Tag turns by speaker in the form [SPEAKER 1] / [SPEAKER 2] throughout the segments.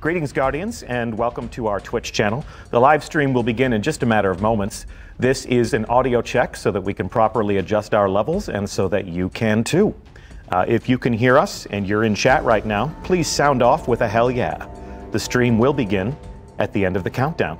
[SPEAKER 1] Greetings, Guardians, and welcome to our Twitch channel. The live stream will begin in just a matter of moments. This is an audio check so that we can properly adjust our levels and so that you can too. If you can hear us and you're in chat right now, please sound off with a hell yeah. The stream will begin at the end of the countdown.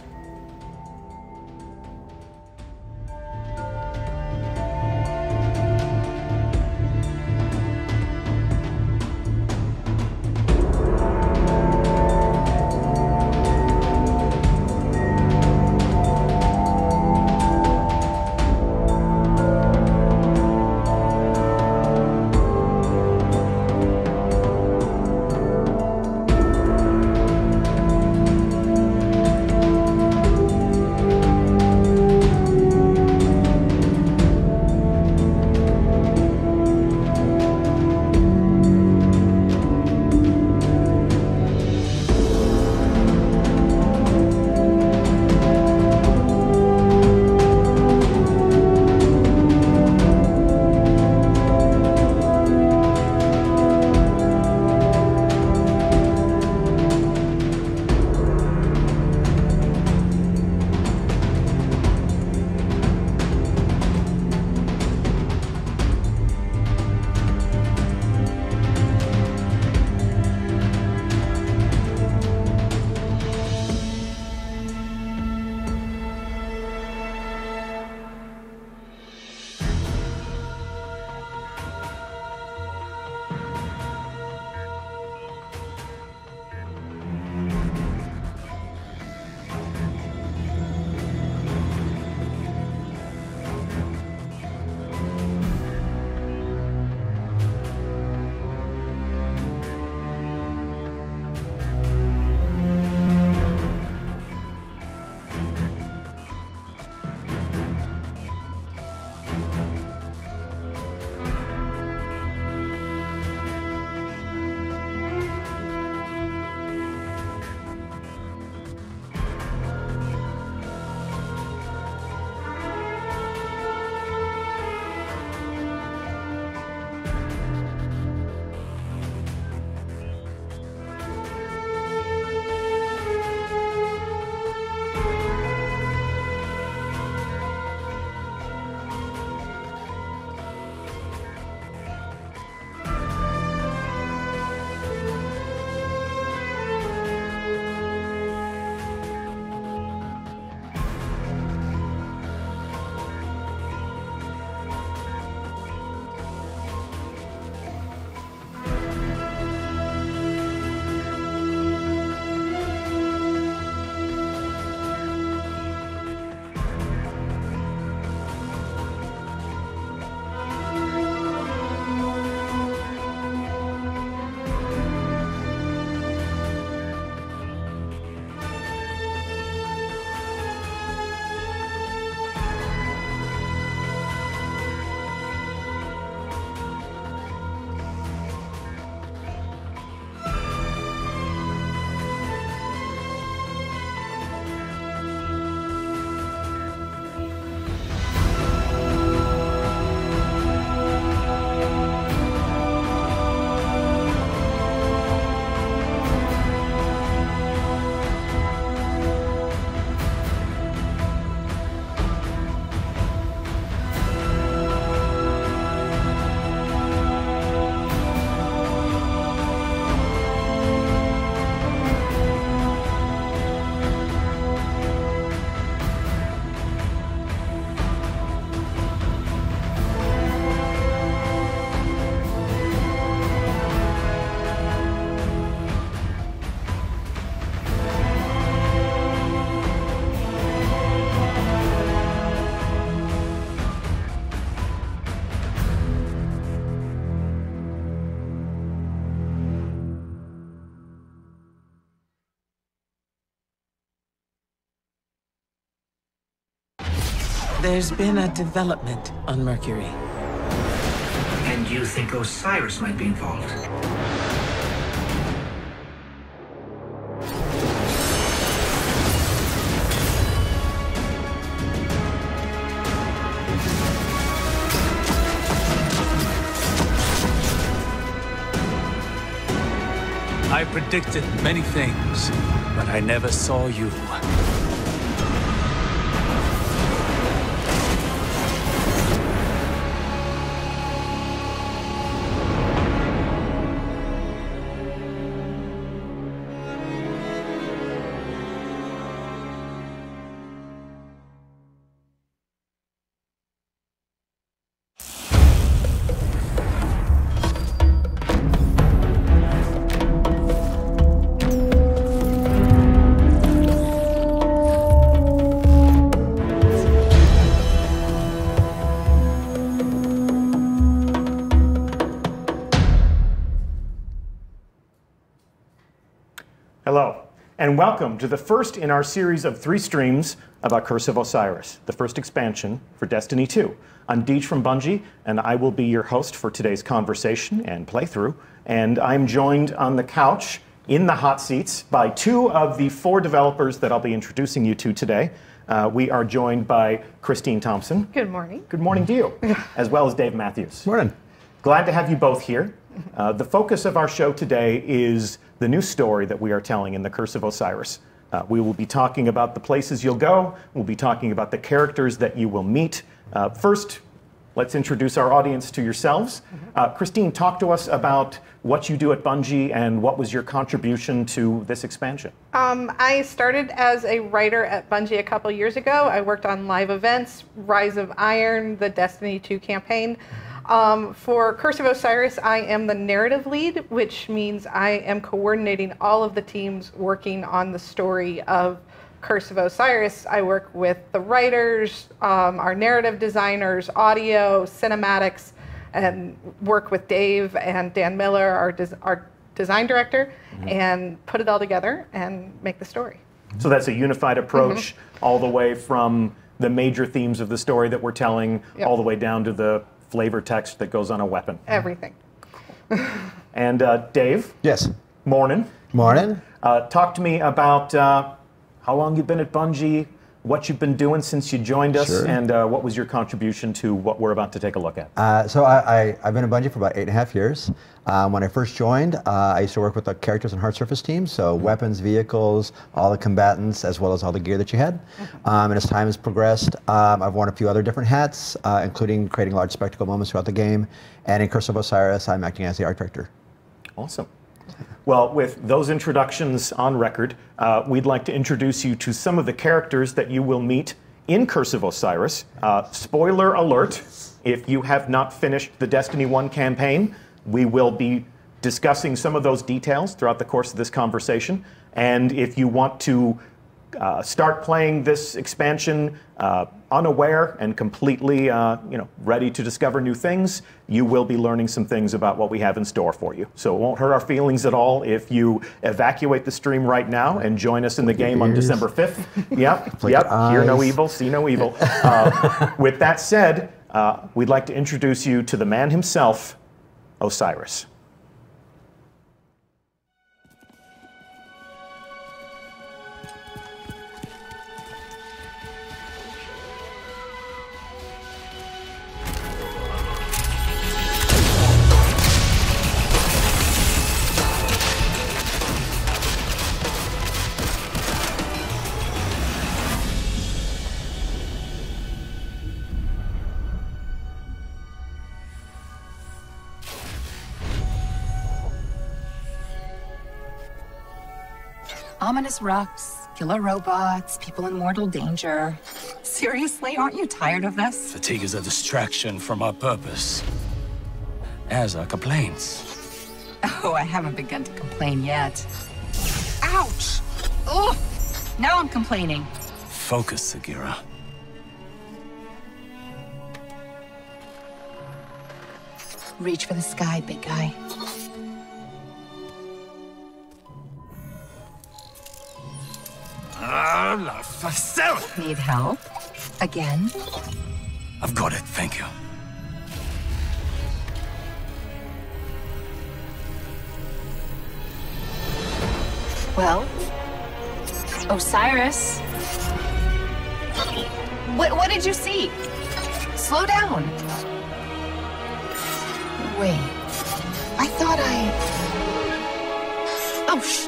[SPEAKER 2] There's been a development on Mercury.
[SPEAKER 3] And you think Osiris might be involved?
[SPEAKER 4] I predicted many things, but I never saw you.
[SPEAKER 1] Hello, and welcome to the first in our series of 3 streams about Curse of Osiris, the first expansion for Destiny 2. I'm Deej from Bungie, and I will be your host for today's conversation and playthrough. And I'm joined on the couch in the hot seats by 2 of the 4 developers that I'll be introducing you to today. We are joined by Christine Thompson.
[SPEAKER 5] Good morning.
[SPEAKER 1] Good morning to you, as well as Dave Matthews.
[SPEAKER 6] Morning.
[SPEAKER 1] Glad to have you both here. The focus of our show today is the new story that we are telling in the Curse of Osiris. We will be talking about the places you'll go. We'll be talking about the characters that you will meet. First, let's introduce our audience to yourselves. Christine, talk to us about what you do at Bungie and what was your contribution to this expansion.
[SPEAKER 5] I started as a writer at Bungie a couple years ago. I worked on live events, Rise of Iron, the Destiny 2 campaign. For Curse of Osiris, I am the narrative lead, which means I am coordinating all of the teams working on the story of Curse of Osiris. I work with the writers, our narrative designers, audio, cinematics, and work with Dave and Dan Miller, our design director, and put it all together and make the story.
[SPEAKER 1] So that's a unified approach all the way from the major themes of the story that we're telling all the way down to the flavor text that goes on a weapon.
[SPEAKER 5] Everything.
[SPEAKER 1] And Dave?
[SPEAKER 6] Yes.
[SPEAKER 1] Morning.
[SPEAKER 6] Morning.
[SPEAKER 1] Talk to me about how long you've been at Bungie, what you've been doing since you joined us, and what was your contribution to what we're about to take a look at.
[SPEAKER 6] So I've been at Bungie for about 8.5 years. When I first joined, I used to work with the characters and hard surface teams, so weapons, vehicles, all the combatants, as well as all the gear that you had. And as time has progressed, I've worn a few other different hats, including creating large spectacle moments throughout the game. And in Curse of Osiris, I'm acting as the art director.
[SPEAKER 1] Awesome. Well, with those introductions on record, we'd like to introduce you to some of the characters that you will meet in Curse of Osiris. Spoiler alert, if you have not finished the Destiny 1 campaign, we will be discussing some of those details throughout the course of this conversation. And if you want to start playing this expansion unaware and completely ready to discover new things, you will be learning some things about what we have in store for you. So it won't hurt our feelings at all if you evacuate the stream right now and join us in the game on December 5th. Yep, hear no evil, see no evil. With that said, we'd like to introduce you to the man himself, Osiris.
[SPEAKER 7] Ominous rocks, killer robots, people in mortal danger. Seriously, aren't you tired of this?
[SPEAKER 4] Fatigue is a distraction from our purpose, as are complaints.
[SPEAKER 7] Oh, I haven't begun to complain yet. Ouch! Ugh! Now I'm complaining.
[SPEAKER 4] Focus, Sagira.
[SPEAKER 7] Reach for the sky, big guy. Need help? Again?
[SPEAKER 4] I've got it, thank you.
[SPEAKER 7] Well, Osiris. What did you see? Slow down. Wait, I thought No, shh!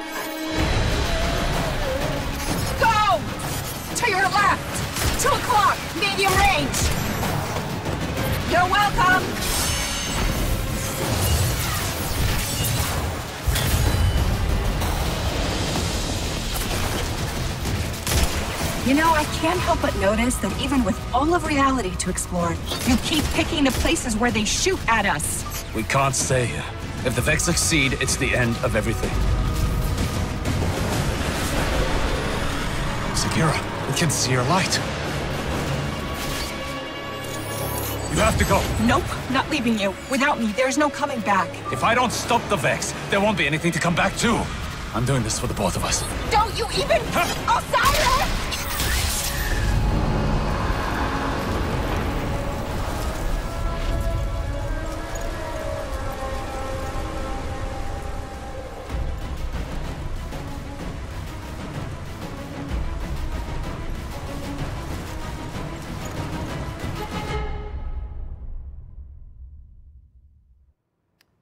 [SPEAKER 7] Go! To your left! 2 o'clock, medium range! You're welcome! You know, I can't help but notice that even with all of reality to explore, you keep picking the places where they shoot at us.
[SPEAKER 4] We can't stay here. If the Vex succeed, it's the end of everything. Sagira, we can see your light. You have to go.
[SPEAKER 7] Nope, not leaving you. Without me, there's no coming back.
[SPEAKER 4] If I don't stop the Vex, there won't be anything to come back to. I'm doing this for the both of us.
[SPEAKER 7] Don't you even... Osiris!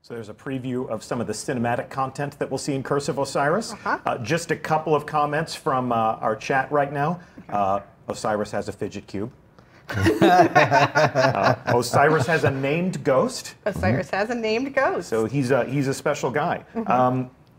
[SPEAKER 1] So there's a preview of some of the cinematic content that we'll see in Curse of Osiris. Just a couple of comments from our chat right now. Osiris has a fidget cube. Osiris has a named ghost.
[SPEAKER 5] Osiris has a named ghost.
[SPEAKER 1] So he's a special guy.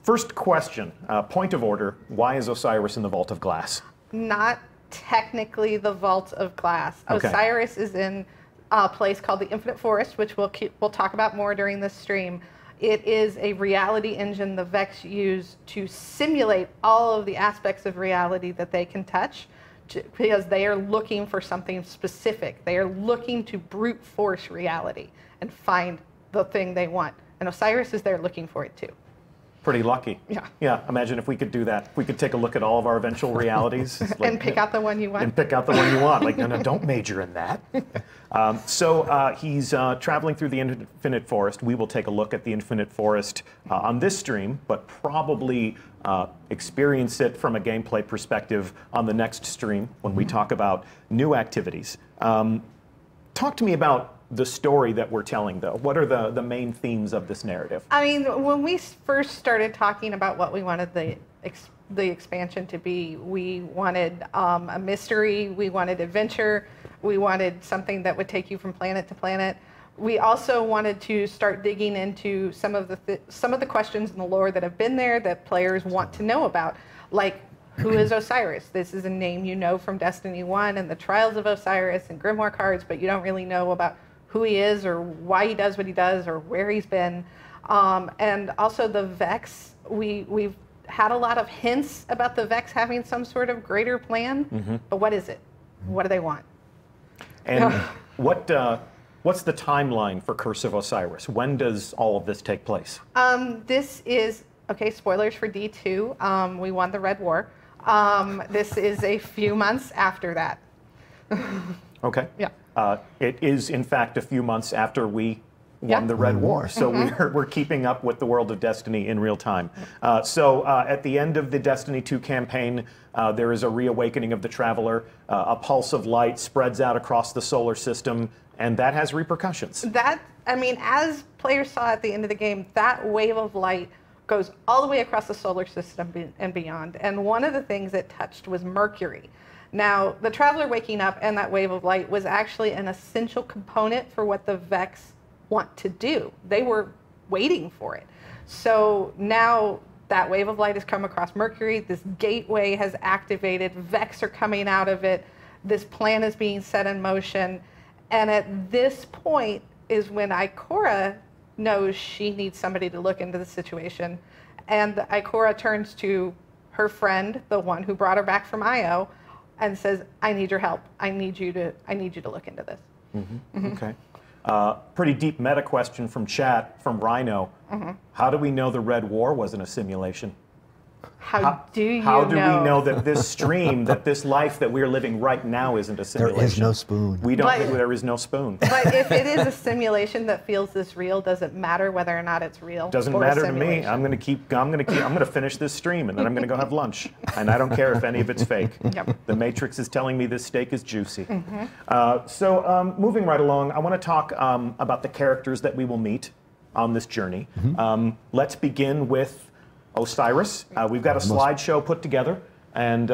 [SPEAKER 1] First question, point of order, why is Osiris in the Vault of Glass?
[SPEAKER 5] Not technically the Vault of Glass.
[SPEAKER 1] Okay.
[SPEAKER 5] Osiris is in a place called the Infinite Forest, which we'll talk about more during this stream. It is a reality engine the Vex use to simulate all of the aspects of reality that they can touch, because they are looking for something specific. They are looking to brute force reality and find the thing they want. And Osiris is there looking for it too.
[SPEAKER 1] Pretty lucky.
[SPEAKER 5] Yeah.
[SPEAKER 1] Yeah, imagine if we could do that. We could take a look at all of our eventual realities.
[SPEAKER 5] And pick out the one you want.
[SPEAKER 1] And pick out the one you want. Like, no, don't major in that. So he's traveling through the Infinite Forest. We will take a look at the Infinite Forest on this stream, but probably experience it from a gameplay perspective on the next stream when we talk about new activities. Talk to me about the story that we're telling, though. What are the main themes of this narrative?
[SPEAKER 5] I mean, when we first started talking about what we wanted the expansion to be, we wanted a mystery, we wanted adventure, we wanted something that would take you from planet to planet. We also wanted to start digging into some of the questions in the lore that have been there that players want to know about, like, who is Osiris? This is a name you know from Destiny 1 and the Trials of Osiris and Grimoire cards, but you don't really know about who he is or why he does what he does or where he's been. And also the Vex, we've had a lot of hints about the Vex having some sort of greater plan, but what is it? What do they want?
[SPEAKER 1] And what's the timeline for Curse of Osiris? When does all of this take place?
[SPEAKER 5] This is, okay, spoilers for D2. We won the Red War. This is a few months after that.
[SPEAKER 1] Okay.
[SPEAKER 5] Yeah.
[SPEAKER 1] It is, in fact, a few months after we won the Red War. So we're keeping up with the world of Destiny in real time. So at the end of the Destiny 2 campaign, there is a reawakening of the Traveler. A pulse of light spreads out across the solar system, and that has repercussions.
[SPEAKER 5] That, I mean, as players saw at the end of the game, that wave of light goes all the way across the solar system and beyond. And one of the things it touched was Mercury. Now, the Traveler waking up and that wave of light was actually an essential component for what the Vex want to do. They were waiting for it. So now that wave of light has come across Mercury, this gateway has activated, Vex are coming out of it, this plan is being set in motion, and at this point is when Ikora knows she needs somebody to look into the situation, and Ikora turns to her friend, the one who brought her back from Io, and says, I need your help. I need you to look into this.
[SPEAKER 1] Okay. Pretty deep meta question from chat, from Rhino. How do we know the Red War wasn't a simulation?
[SPEAKER 5] How do we
[SPEAKER 1] know that this stream, that this life that we're living right now isn't a simulation?
[SPEAKER 6] There is no spoon.
[SPEAKER 1] There is no spoon.
[SPEAKER 5] But if it is a simulation that feels this real, does it matter whether or not it's real?
[SPEAKER 1] Doesn't matter to me. I'm going to finish this stream, and then I'm going to go have lunch. And I don't care if any of it's fake.
[SPEAKER 5] Yep.
[SPEAKER 1] The Matrix is telling me this steak is juicy. So moving right along, I want to talk about the characters that we will meet on this journey. Let's begin with Osiris. We've got a slideshow put together, and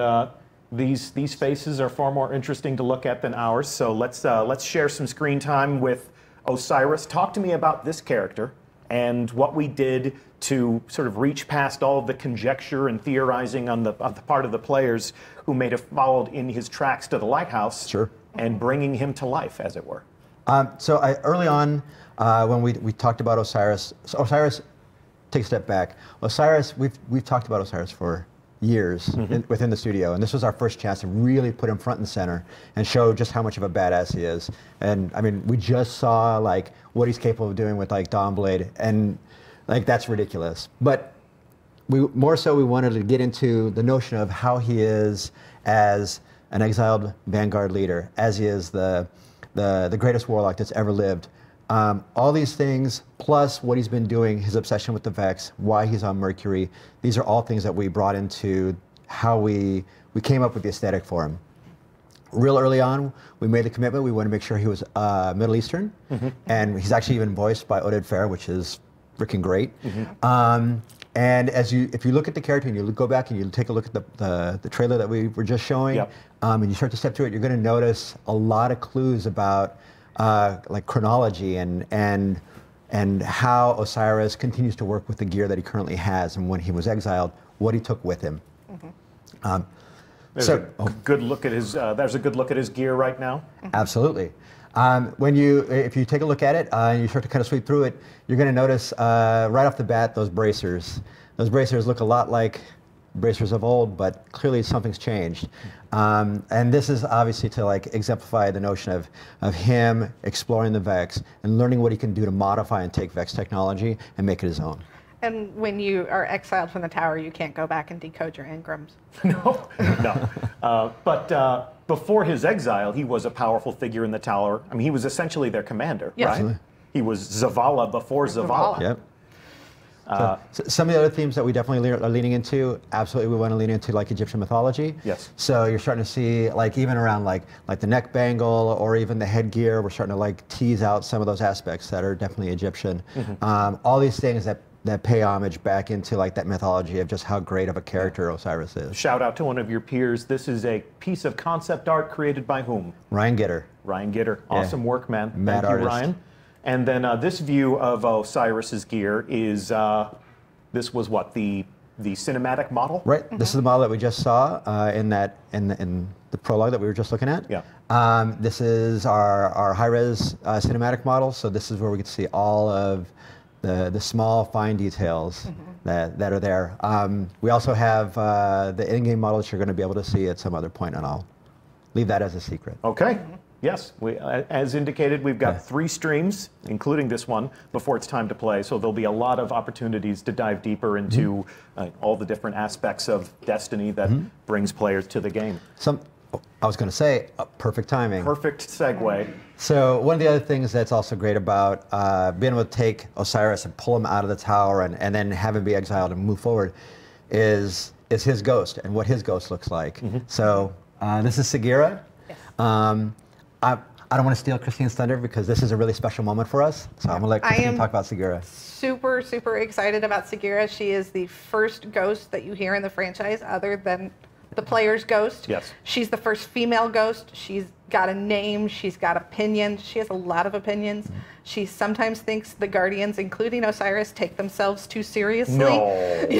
[SPEAKER 1] these faces are far more interesting to look at than ours. So let's share some screen time with Osiris. Talk to me about this character and what we did to sort of reach past all of the conjecture and theorizing on the part of the players who may have followed in his tracks to the lighthouse.
[SPEAKER 6] Sure.
[SPEAKER 1] And bringing him to life, as it were.
[SPEAKER 6] Early on, when we talked about Osiris, take a step back. Osiris, we've talked about Osiris for years within the studio, and this was our first chance to really put him front and center and show just how much of a badass he is. And I mean, we just saw like what he's capable of doing with like Dawnblade, and like that's ridiculous. But we wanted to get into the notion of how he is as an exiled Vanguard leader, as he is the greatest warlock that's ever lived. All these things, plus what he's been doing, his obsession with the Vex, why he's on Mercury, these are all things that we brought into how we came up with the aesthetic for him. Real early on, we made the commitment. We wanted to make sure he was Middle Eastern, and he's actually even voiced by Oded Fehr, which is freaking great. And if you look at the character and you go back and you take a look at the trailer that we were just showing, and you start to step through it, you're going to notice a lot of clues about like chronology and how Osiris continues to work with the gear that he currently has, and when he was exiled, what he took with him.
[SPEAKER 1] There's a good look at his. There's a good look at his gear right now.
[SPEAKER 6] Absolutely. If you take a look at it and you start to kind of sweep through it, you're going to notice right off the bat those bracers. Those bracers look a lot like bracers of old, but clearly something's changed. And this is obviously to like exemplify the notion of him exploring the Vex and learning what he can do to modify and take Vex technology and make it his own.
[SPEAKER 5] And when you are exiled from the tower, you can't go back and decode your engrams.
[SPEAKER 1] No. But before his exile, he was a powerful figure in the tower. I mean, he was essentially their commander,
[SPEAKER 5] Yes.
[SPEAKER 1] right?
[SPEAKER 6] Absolutely.
[SPEAKER 1] He was Zavala before Zavala.
[SPEAKER 6] Yep. So some of the other themes that we definitely are leaning into, absolutely we want to lean into like Egyptian mythology.
[SPEAKER 1] Yes.
[SPEAKER 6] So you're starting to see like even around like the neck bangle or even the headgear, we're starting to like tease out some of those aspects that are definitely Egyptian. All these things that pay homage back into like that mythology of just how great of a character Osiris is.
[SPEAKER 1] Shout out to one of your peers. This is a piece of concept art created by whom?
[SPEAKER 6] Ryan Gitter.
[SPEAKER 1] Ryan Gitter. Awesome work, man.
[SPEAKER 6] Mad
[SPEAKER 1] Thank you,
[SPEAKER 6] artist.
[SPEAKER 1] Ryan. And then this view of Osiris's gear is, this was what, the cinematic model?
[SPEAKER 6] Right. This is the model that we just saw in the prologue that we were just looking at.
[SPEAKER 1] Yeah.
[SPEAKER 6] This is our high-res cinematic model. So this is where we get to see all of the small, fine details that are there. We also have the in-game model that you're going to be able to see at some other point, and I'll leave that as a secret.
[SPEAKER 1] Okay. Yes, as indicated, we've got 3 streams, including this one, before it's time to play. So there'll be a lot of opportunities to dive deeper into all the different aspects of Destiny that brings players to the game.
[SPEAKER 6] I was going to say, perfect timing.
[SPEAKER 1] Perfect segue.
[SPEAKER 6] So one of the other things that's also great about being able to take Osiris and pull him out of the tower and then have him be exiled and move forward is his ghost and what his ghost looks like. So this is Sagira.
[SPEAKER 5] Yes.
[SPEAKER 6] I don't want to steal Christine's thunder because this is a really special moment for us. So I'm going to let Christine talk about Sagira.
[SPEAKER 5] Super, super excited about Sagira. She is the first ghost that you hear in the franchise other than the player's ghost.
[SPEAKER 1] Yes.
[SPEAKER 5] She's the first female ghost. She's got a name. She's got opinions. She has a lot of opinions. She sometimes thinks the Guardians, including Osiris, take themselves too seriously.
[SPEAKER 1] No.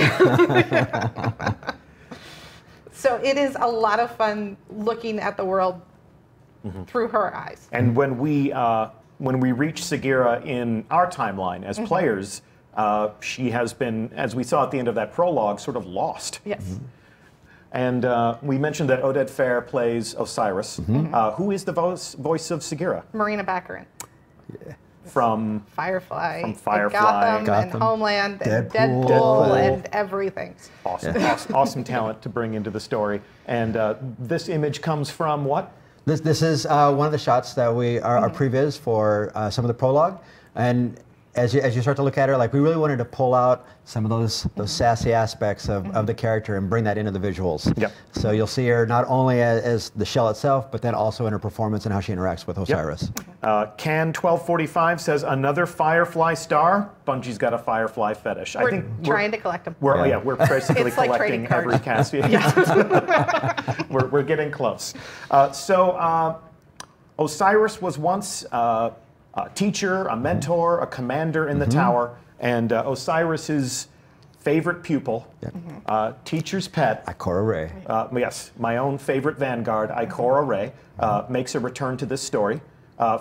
[SPEAKER 5] So it is a lot of fun looking at the world through her eyes.
[SPEAKER 1] And when we reach Sagira in our timeline as players, she has been, as we saw at the end of that prologue, sort of lost.
[SPEAKER 5] Yes.
[SPEAKER 1] And we mentioned that Oded Fehr plays Osiris. Who is the voice of Sagira?
[SPEAKER 5] Marina Baccarin.
[SPEAKER 1] From
[SPEAKER 5] Firefly.
[SPEAKER 1] From Firefly.
[SPEAKER 5] Gotham, and Homeland, and
[SPEAKER 6] Deadpool.
[SPEAKER 5] Deadpool, and everything.
[SPEAKER 1] Awesome, awesome talent to bring into the story. And this image comes from what?
[SPEAKER 6] This is one of the shots that we are previs for some of the prologue, and as you start to look at her, like we really wanted to pull out some of those sassy aspects of the character and bring that into the visuals.
[SPEAKER 1] Yep.
[SPEAKER 6] So you'll see her not only as the shell itself, but then also in her performance and how she interacts with Osiris.
[SPEAKER 1] Can1245 says another Firefly star. Bungie's got a Firefly fetish.
[SPEAKER 5] We're trying to collect them.
[SPEAKER 1] We're basically
[SPEAKER 5] It's like
[SPEAKER 1] collecting
[SPEAKER 5] trading cards.
[SPEAKER 1] every cast. We're getting close. Osiris was once a teacher, a mentor, a commander in the tower, and Osiris's favorite pupil, teacher's pet.
[SPEAKER 6] Ikora Rey.
[SPEAKER 1] Yes, my own favorite vanguard, Ikora Rey, makes a return to this story.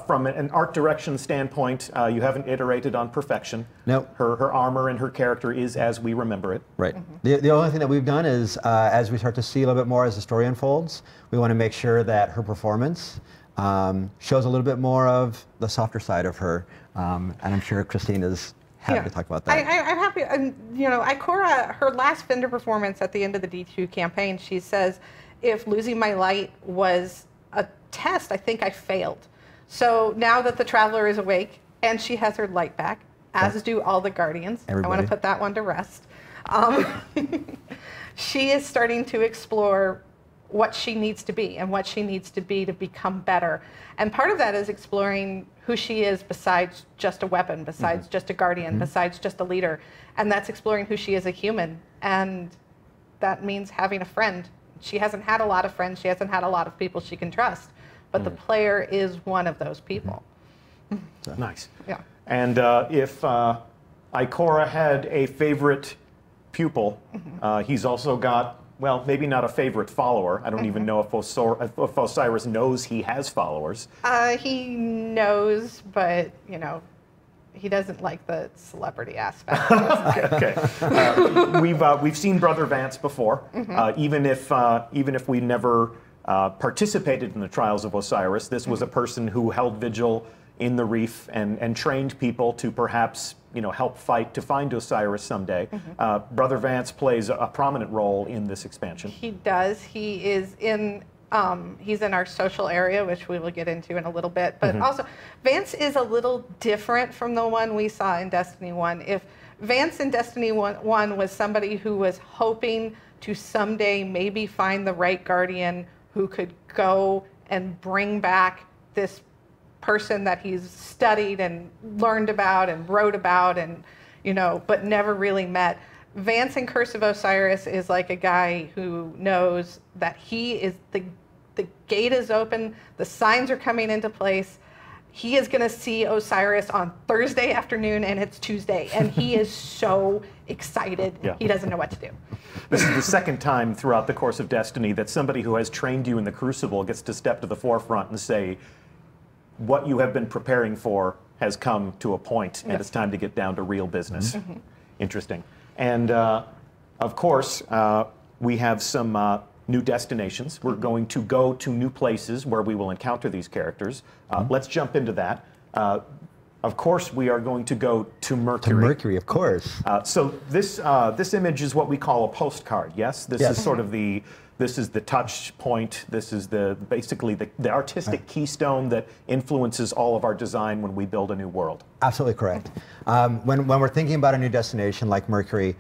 [SPEAKER 1] From an art direction standpoint, you haven't iterated on perfection.
[SPEAKER 6] Nope.
[SPEAKER 1] Her armor and her character is as we remember it.
[SPEAKER 6] Right. The only thing that we've done is, as we start to see a little bit more as the story unfolds, we want to make sure that her performance shows a little bit more of the softer side of her. And I'm sure Christine is happy to talk about that.
[SPEAKER 5] I'm happy. You know, Ikora, her last Fender performance at the end of the D2 campaign, she says, if losing my light was a test, I think I failed. So now that the Traveler is awake and she has her light back, as do all the Guardians, I want to put that one to rest. She is starting to explore what she needs to be and what she needs to be to become better. And part of that is exploring who she is besides just a weapon, besides just a Guardian, besides just a leader. And that's exploring who she is a human. And that means having a friend. She hasn't had a lot of friends. She hasn't had a lot of people she can trust. But the player is one of those people.
[SPEAKER 1] Nice.
[SPEAKER 5] Yeah.
[SPEAKER 1] And if Ikora had a favorite pupil, he's also got, well, maybe not a favorite follower. I don't even know if Osiris knows he has followers.
[SPEAKER 5] He knows, but, you know, he doesn't like the celebrity aspect.
[SPEAKER 1] Okay. We've seen Brother Vance before. Even if we never participated in the trials of Osiris, this was a person who held vigil in the reef and trained people to perhaps, you know, help fight to find Osiris someday. Brother Vance plays a prominent role in this expansion.
[SPEAKER 5] He does. He is in. He's in our social area, which we will get into in a little bit. But also, Vance is a little different from the one we saw in Destiny 1. If Vance in Destiny 1 was somebody who was hoping to someday maybe find the right Guardian who could go and bring back this person that he's studied and learned about and wrote about and, you know, but never really met. Vance in Curse of Osiris is like a guy who knows that he is the gate is open, the signs are coming into place. He is going to see Osiris on Thursday afternoon and it's Tuesday, and he is so excited. He doesn't know what to do.
[SPEAKER 1] This is the second time throughout the course of Destiny that somebody who has trained you in the Crucible gets to step to the forefront and say, what you have been preparing for has come to a point, and it's time to get down to real business. Interesting. And of course, we have some new destinations. We're going to go to new places where we will encounter these characters. Let's jump into that. Of course, we are going to go to Mercury.
[SPEAKER 6] To Mercury, of course.
[SPEAKER 1] So this image is what we call a postcard. Yes, this is sort of the touch point. This is basically the artistic keystone that influences all of our design when we build a new world.
[SPEAKER 6] Absolutely correct. When we're thinking about a new destination like Mercury,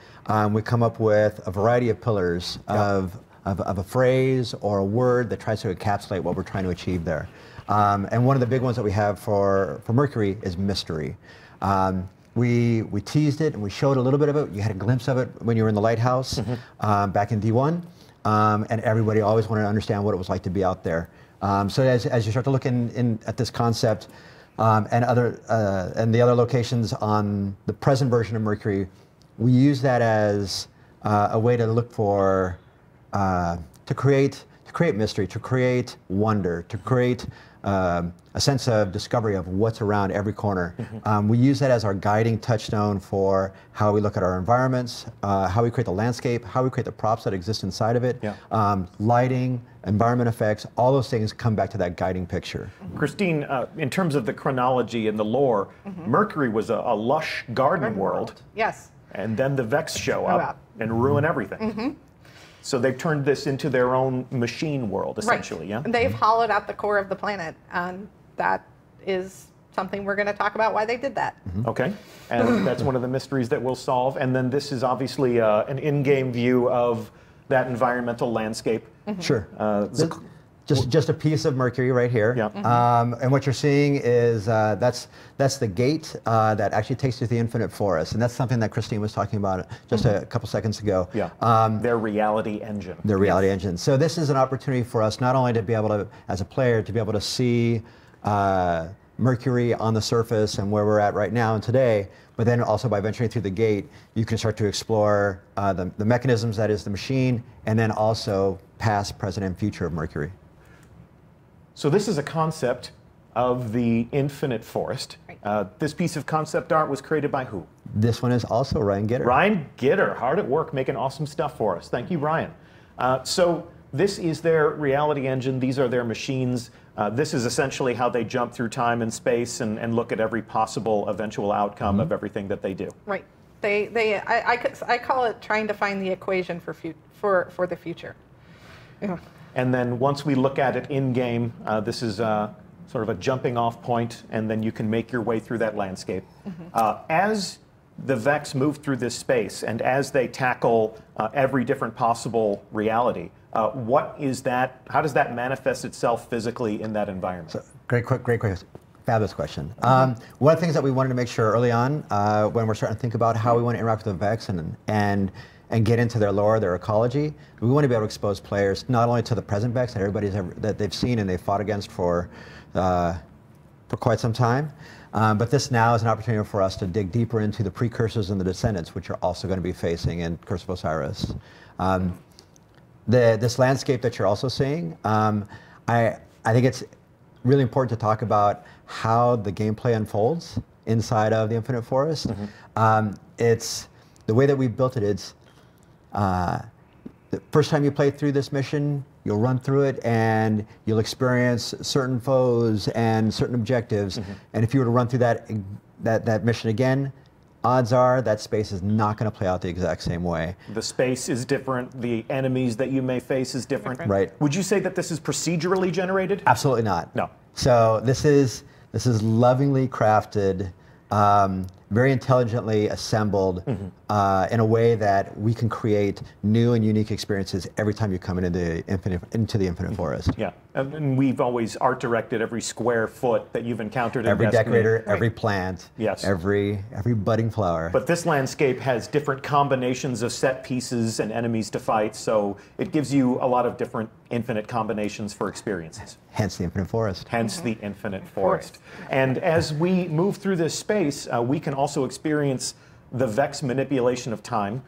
[SPEAKER 6] we come up with a variety of pillars of a phrase or a word that tries to encapsulate what we're trying to achieve there. And one of the big ones that we have for Mercury is mystery. We teased it and we showed a little bit of it. You had a glimpse of it when you were in the lighthouse back in D1. And everybody always wanted to understand what it was like to be out there. So as you start to look at this concept and the other locations on the present version of Mercury, we use that as a way to look for to create mystery, to create wonder, to create a sense of discovery of what's around every corner. We use that as our guiding touchstone for how we look at our environments, how we create the landscape, how we create the props that exist inside of it, lighting, environment effects, all those things come back to that guiding picture.
[SPEAKER 1] Christine, in terms of the chronology and the lore, Mercury was a lush garden world.
[SPEAKER 5] Yes.
[SPEAKER 1] And then the Vex show up and ruin everything. So they've turned this into their own machine world, essentially,
[SPEAKER 5] And they've hollowed out the core of the planet, and that is something we're going to talk about why they did that.
[SPEAKER 1] Okay, and that's one of the mysteries that we'll solve. And then this is obviously an in-game view of that environmental landscape.
[SPEAKER 6] Sure. Just a piece of Mercury right here.
[SPEAKER 1] Yeah.
[SPEAKER 6] And what you're seeing is that's the gate that actually takes you to the infinite forest. And that's something that Christine was talking about just a couple seconds ago.
[SPEAKER 1] Yeah. Their reality engine.
[SPEAKER 6] Their reality engine. So this is an opportunity for us not only to be able to, as a player, to be able to see Mercury on the surface and where we're at right now and today, but then also by venturing through the gate, you can start to explore the mechanisms that is the machine, and then also past, present, and future of Mercury.
[SPEAKER 1] So this is a concept of the infinite forest. This piece of concept art was created by who?
[SPEAKER 6] This one is also Ryan Gitter.
[SPEAKER 1] Ryan Gitter, hard at work making awesome stuff for us. Thank you, Ryan. So this is their reality engine. These are their machines. This is essentially how they jump through time and space and look at every possible eventual outcome of everything that they do.
[SPEAKER 5] Right. I call it trying to find the equation for the future. Yeah.
[SPEAKER 1] And then once we look at it in game, this is sort of a jumping off point, and then you can make your way through that landscape. As the Vex move through this space and as they tackle every different possible reality, what is that? How does that manifest itself physically in that environment?
[SPEAKER 6] So, great question. Fabulous question. One of the things that we wanted to make sure early on, when we're starting to think about how we want to interact with the Vex and get into their lore, their ecology, we want to be able to expose players not only to the present Vex that they've seen and they've fought against for quite some time, but this now is an opportunity for us to dig deeper into the precursors and the descendants, which are also going to be facing in Curse of Osiris. This landscape that you're also seeing, I think it's really important to talk about how the gameplay unfolds inside of the Infinite Forest. It's the way that we built it. It's the first time you play through this mission, you'll run through it and you'll experience certain foes and certain objectives. And if you were to run through that mission again, odds are that space is not going to play out the exact same way. The space is different. The enemies that you may face is different. Right. Would you say that this is procedurally generated? Absolutely not. No. So this is lovingly crafted, very intelligently assembled in a way that we can create new and unique experiences every time you come into the Infinite Forest. Yeah, and we've always art directed every square foot that you've encountered. Every decorator, every plant, yes, every budding flower. But this landscape has different combinations of set pieces and enemies to fight, so it gives you a lot of different infinite combinations for experiences. Hence the Infinite Forest. Hence the Infinite Forest. And as we move through this space, we can also experience the Vex manipulation of time.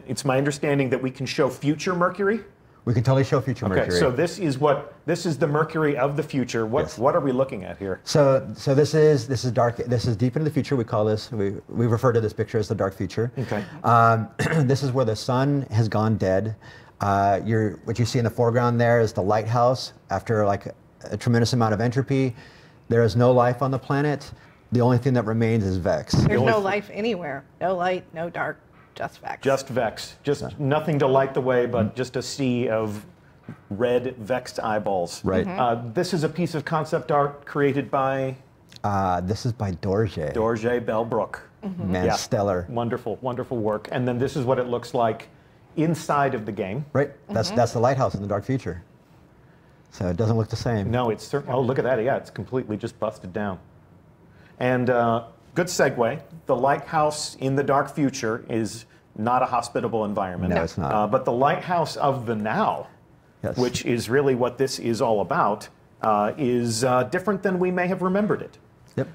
[SPEAKER 6] It's my understanding that we can show future Mercury. We can totally show future Mercury. Okay, so this is the Mercury of the future. What are we looking at here? So this is dark. This is deep into the future. We call this. We refer to this picture as the dark future. Okay. This is where the sun has gone dead. What you see in the foreground there is the lighthouse. After like a tremendous amount of entropy, there is no life on the planet. The only thing that remains is Vex.
[SPEAKER 5] There's no life anywhere. No light, no dark, just Vex. Just Vex. Just nothing to light the way, but just a sea of red vexed eyeballs. Right. This is a piece of concept art created by? This is by Dorje. Dorje Bellbrook. Man, stellar. Wonderful, wonderful work. And then this is what it looks like inside of the game. Right. That's the lighthouse in the dark future. So it doesn't look the same. No, it's certainly. Oh, look at that. Yeah, it's completely just busted down. And good segue. The lighthouse in the dark future is not a hospitable environment. No, it's not. But the lighthouse of the now, which is really what this is all about, is different than we may have remembered it. Yep.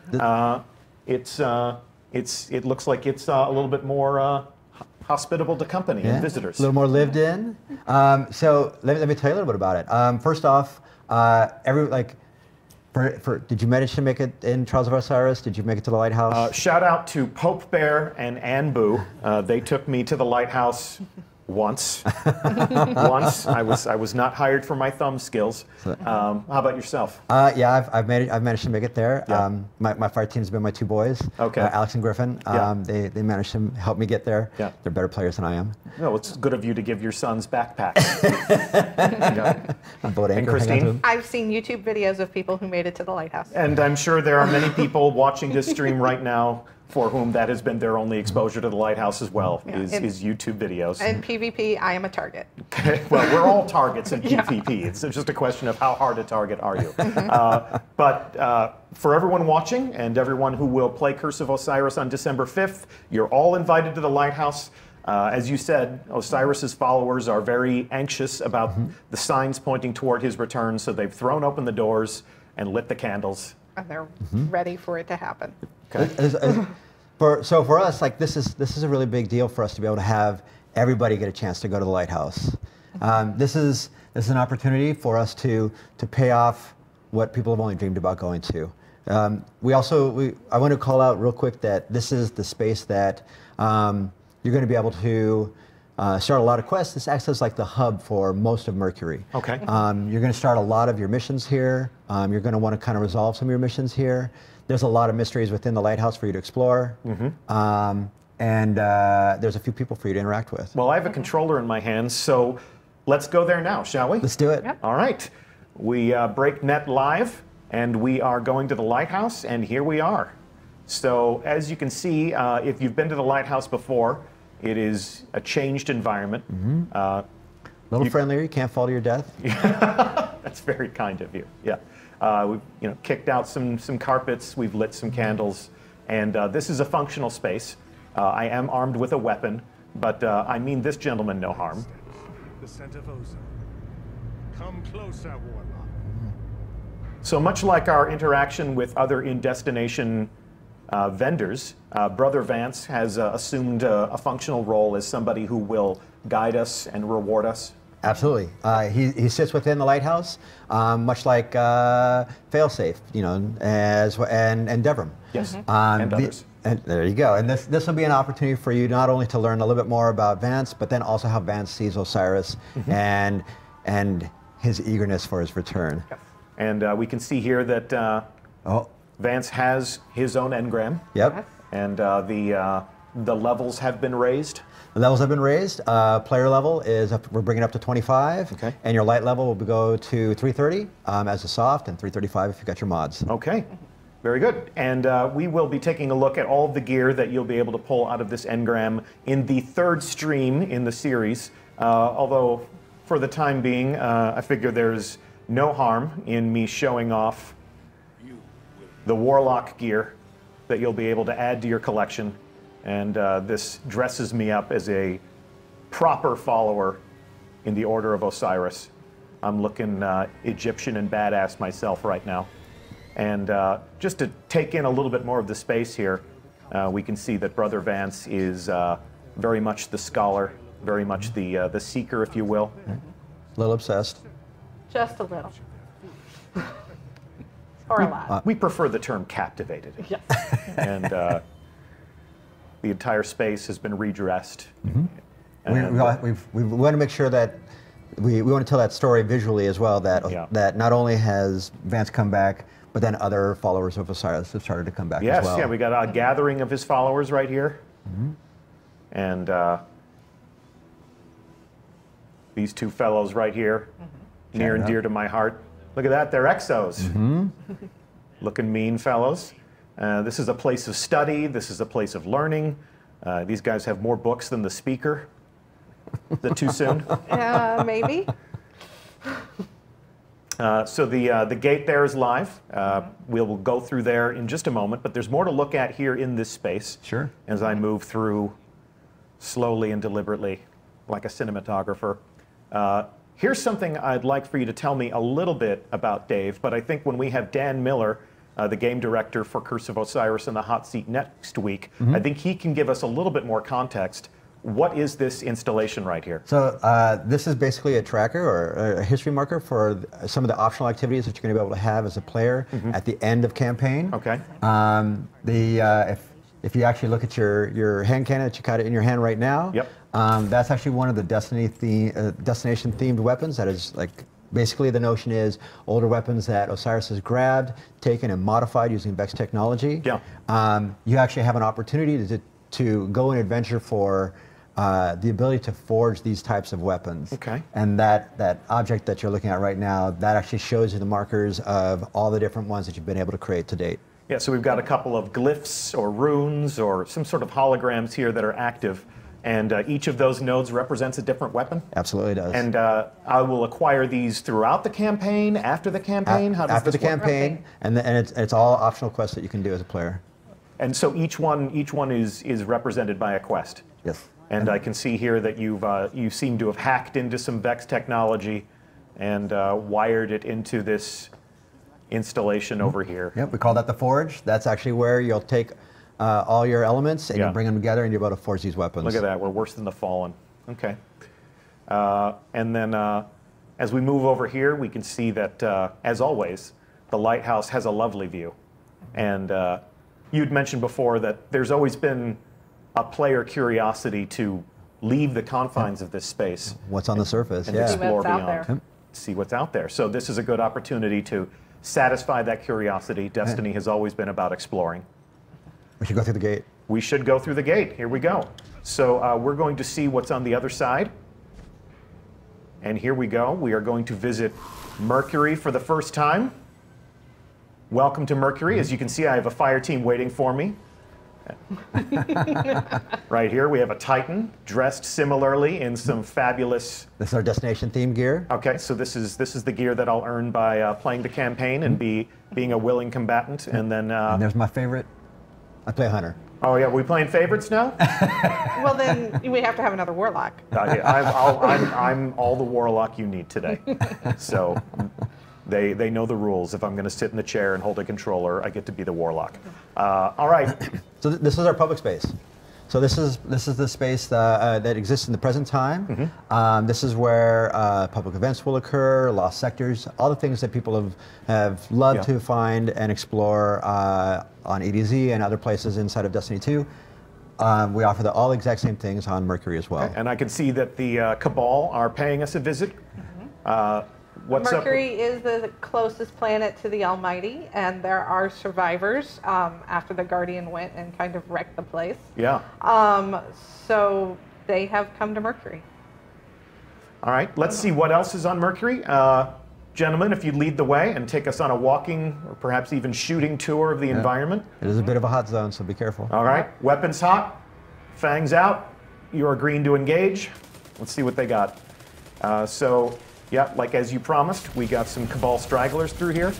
[SPEAKER 5] It looks like it's a little bit more hospitable to company and visitors. A little more lived in. So let me tell you a little bit about it. First off, did you manage to make it in Trials of Osiris? Did you make it to the lighthouse? Shout out to Pope Bear and Anbu. They took me to the lighthouse
[SPEAKER 1] Once. Once. I was not hired for my thumb skills. How about yourself?
[SPEAKER 6] Yeah, I've managed to make it there.
[SPEAKER 1] Yeah.
[SPEAKER 6] My fire team's been my two boys,
[SPEAKER 1] Okay.
[SPEAKER 6] Alex and Griffin.
[SPEAKER 1] Yeah.
[SPEAKER 6] They managed to help me get there.
[SPEAKER 1] Yeah.
[SPEAKER 6] They're better players than I am.
[SPEAKER 1] No, it's good of you to give your sons backpacks. Yeah.
[SPEAKER 6] Boat
[SPEAKER 1] And
[SPEAKER 6] anchor, hang on to
[SPEAKER 1] Christine?
[SPEAKER 6] them.
[SPEAKER 5] I've seen YouTube videos of people who made it to the lighthouse.
[SPEAKER 1] And I'm sure there are many people watching this stream right now for whom that has been their only exposure to the lighthouse as well,
[SPEAKER 5] Yeah.
[SPEAKER 1] is YouTube videos.
[SPEAKER 5] And PvP, I am a target.
[SPEAKER 1] Well, we're all targets in PvP. It's just a question of how hard a target are you. But for everyone watching and everyone who will play Curse of Osiris on December 5th, you're all invited to the lighthouse. As you said, Osiris's followers are very anxious about the signs pointing toward his return, so they've thrown open the doors and lit the candles.
[SPEAKER 5] And they're ready for it to happen.
[SPEAKER 6] So for us, like this is a really big deal for us to be able to have everybody get a chance to go to the lighthouse. This is an opportunity for us to pay off what people have only dreamed about going to. I want to call out real quick that this is the space that you're going to be able to start a lot of quests. This acts as like the hub for most of Mercury.
[SPEAKER 1] Okay.
[SPEAKER 6] You're going to start a lot of your missions here. You're going to want to kind of resolve some of your missions here. There's a lot of mysteries within the lighthouse for you to explore. And there's a few people for you to interact with.
[SPEAKER 1] Well, I have a controller in my hands, so let's go there now, shall we?
[SPEAKER 6] Let's do it.
[SPEAKER 5] Yep.
[SPEAKER 1] All right. We break net live, and we are going to the lighthouse, and here we are. So as you can see, if you've been to the lighthouse before, it is a changed environment.
[SPEAKER 6] A little friendlier, you can't fall to your death.
[SPEAKER 1] That's very kind of you. Yeah. We've kicked out some carpets, we've lit some candles, and this is a functional space. I am armed with a weapon, but I mean this gentleman no harm.
[SPEAKER 8] The scent of ozone. Come closer, warlock.
[SPEAKER 1] So much like our interaction with other in-destination vendors, Brother Vance has assumed a functional role as somebody who will guide us and reward us.
[SPEAKER 6] Absolutely. He sits within the lighthouse, much like Failsafe, and Devram.
[SPEAKER 1] Yes, and others.
[SPEAKER 6] And there you go. And this will be an opportunity for you not only to learn a little bit more about Vance, but then also how Vance sees Osiris and his eagerness for his return.
[SPEAKER 1] Yes. And we can see here that Vance has his own engram.
[SPEAKER 6] Yep.
[SPEAKER 1] And the levels have been raised.
[SPEAKER 6] The levels have been raised. Player level is up, we're bringing it up to 25.
[SPEAKER 1] Okay.
[SPEAKER 6] And your light level will go to 330 as a soft, and 335 if you got your mods.
[SPEAKER 1] Okay. Very good. And we will be taking a look at all of the gear that you'll be able to pull out of this engram in the third stream in the series. Although, for the time being, I figure there's no harm in me showing off the Warlock gear that you'll be able to add to your collection. And this dresses me up as a proper follower in the Order of Osiris. I'm looking Egyptian and badass myself right now. And just to take in a little bit more of the space here, we can see that Brother Vance is very much the scholar, very much the seeker, if you will.
[SPEAKER 6] A little obsessed.
[SPEAKER 5] Just a little. Or a lot.
[SPEAKER 1] We prefer the term captivated.
[SPEAKER 5] Yes.
[SPEAKER 1] And the entire space has been redressed.
[SPEAKER 6] We want to make sure that we want to tell that story visually as well, that not only has Vance come back, but then other followers of Osiris have started to come back as well.
[SPEAKER 1] Yes, we got a gathering of his followers right here. And these two fellows right here, near and dear to my heart. Look at that, they're exos. Looking mean fellows. This is a place of study. This is a place of learning. These guys have more books than the speaker. Is that too soon?
[SPEAKER 5] Maybe.
[SPEAKER 1] So the gate there is live. We'll go through there in just a moment, but there's more to look at here in this space.
[SPEAKER 6] Sure.
[SPEAKER 1] As I move through slowly and deliberately, like a cinematographer. Here's something I'd like for you to tell me a little bit about, Dave, but I think when we have Dan Miller, the game director for Curse of Osiris, in the hot seat next week, I think he can give us a little bit more context. What is this installation right here?
[SPEAKER 6] So this is basically a tracker or a history marker for some of the optional activities that you're going to be able to have as a player at the end of campaign.
[SPEAKER 1] Okay.
[SPEAKER 6] if you actually look at your hand cannon that you got in your hand right now,
[SPEAKER 1] Yep.
[SPEAKER 6] That's actually one of the destination themed weapons. That is like basically the notion is older weapons that Osiris has grabbed, taken, and modified using Vex technology.
[SPEAKER 1] Yeah.
[SPEAKER 6] You actually have an opportunity to go and adventure for the ability to forge these types of weapons.
[SPEAKER 1] Okay.
[SPEAKER 6] And that object that you're looking at right now, that actually shows you the markers of all the different ones that you've been able to create to date.
[SPEAKER 1] Yeah, so we've got a couple of glyphs or runes or some sort of holograms here that are active, and each of those nodes represents a different weapon.
[SPEAKER 6] Absolutely does.
[SPEAKER 1] And I will acquire these throughout the campaign, after the campaign? How does
[SPEAKER 6] after the
[SPEAKER 1] this work?
[SPEAKER 6] campaign, and it's all optional quests that you can do as a player.
[SPEAKER 1] And so each one is represented by a quest.
[SPEAKER 6] Yes.
[SPEAKER 1] And I can see here that you seem to have hacked into some Vex technology and wired it into this installation over here.
[SPEAKER 6] Yep, we call that the forge. That's actually where you'll take all your elements and
[SPEAKER 1] Yeah.
[SPEAKER 6] you bring them together and you're able to forge these weapons.
[SPEAKER 1] Look at that, we're worse than the Fallen. Okay. And then as we move over here, we can see that, as always, the lighthouse has a lovely view. And you'd mentioned before that there's always been a player curiosity to leave the confines of this space.
[SPEAKER 6] What's on the surface,
[SPEAKER 1] And
[SPEAKER 6] yeah.
[SPEAKER 1] explore
[SPEAKER 5] See what's out
[SPEAKER 1] beyond.
[SPEAKER 5] there.
[SPEAKER 1] See what's out there. So this is a good opportunity to satisfy that curiosity. Destiny has always been about exploring.
[SPEAKER 6] We should go through the gate.
[SPEAKER 1] We should go through the gate. Here we go. So we're going to see what's on the other side. And here we go. We are going to visit Mercury for the first time. Welcome to Mercury. As you can see, I have a fire team waiting for me. Right here, we have a Titan dressed similarly in some fabulous.
[SPEAKER 6] This is our destination theme gear.
[SPEAKER 1] Okay, so this is the gear that I'll earn by playing the campaign and being a willing combatant, and then.
[SPEAKER 6] And there's my favorite. I play Hunter.
[SPEAKER 1] Oh yeah, we playing favorites now?
[SPEAKER 5] Well, then we have to have another warlock.
[SPEAKER 1] I'm all the warlock you need today. So they know the rules. If I'm going to sit in the chair and hold a controller, I get to be the warlock. All right.
[SPEAKER 6] So this is our public space. So this is the space that exists in the present time. This is where public events will occur, lost sectors, all the things that people have loved to find and explore on EDZ and other places inside of Destiny 2. We offer all the exact same things on Mercury as well.
[SPEAKER 1] Okay. And I can see that the Cabal are paying us a visit. What's
[SPEAKER 5] Mercury is the closest planet to the Almighty, and there are survivors after the Guardian went and kind of wrecked the place.
[SPEAKER 1] Yeah.
[SPEAKER 5] So they have come to Mercury.
[SPEAKER 1] All right. Let's see what else is on Mercury. Gentlemen, if you lead the way and take us on a walking or perhaps even shooting tour of the environment.
[SPEAKER 6] It is a bit of a hot zone, so be careful.
[SPEAKER 1] All right. Weapons hot. Fangs out. You are green to engage. Let's see what they got. Yeah, like as you promised, we got some Cabal stragglers through here.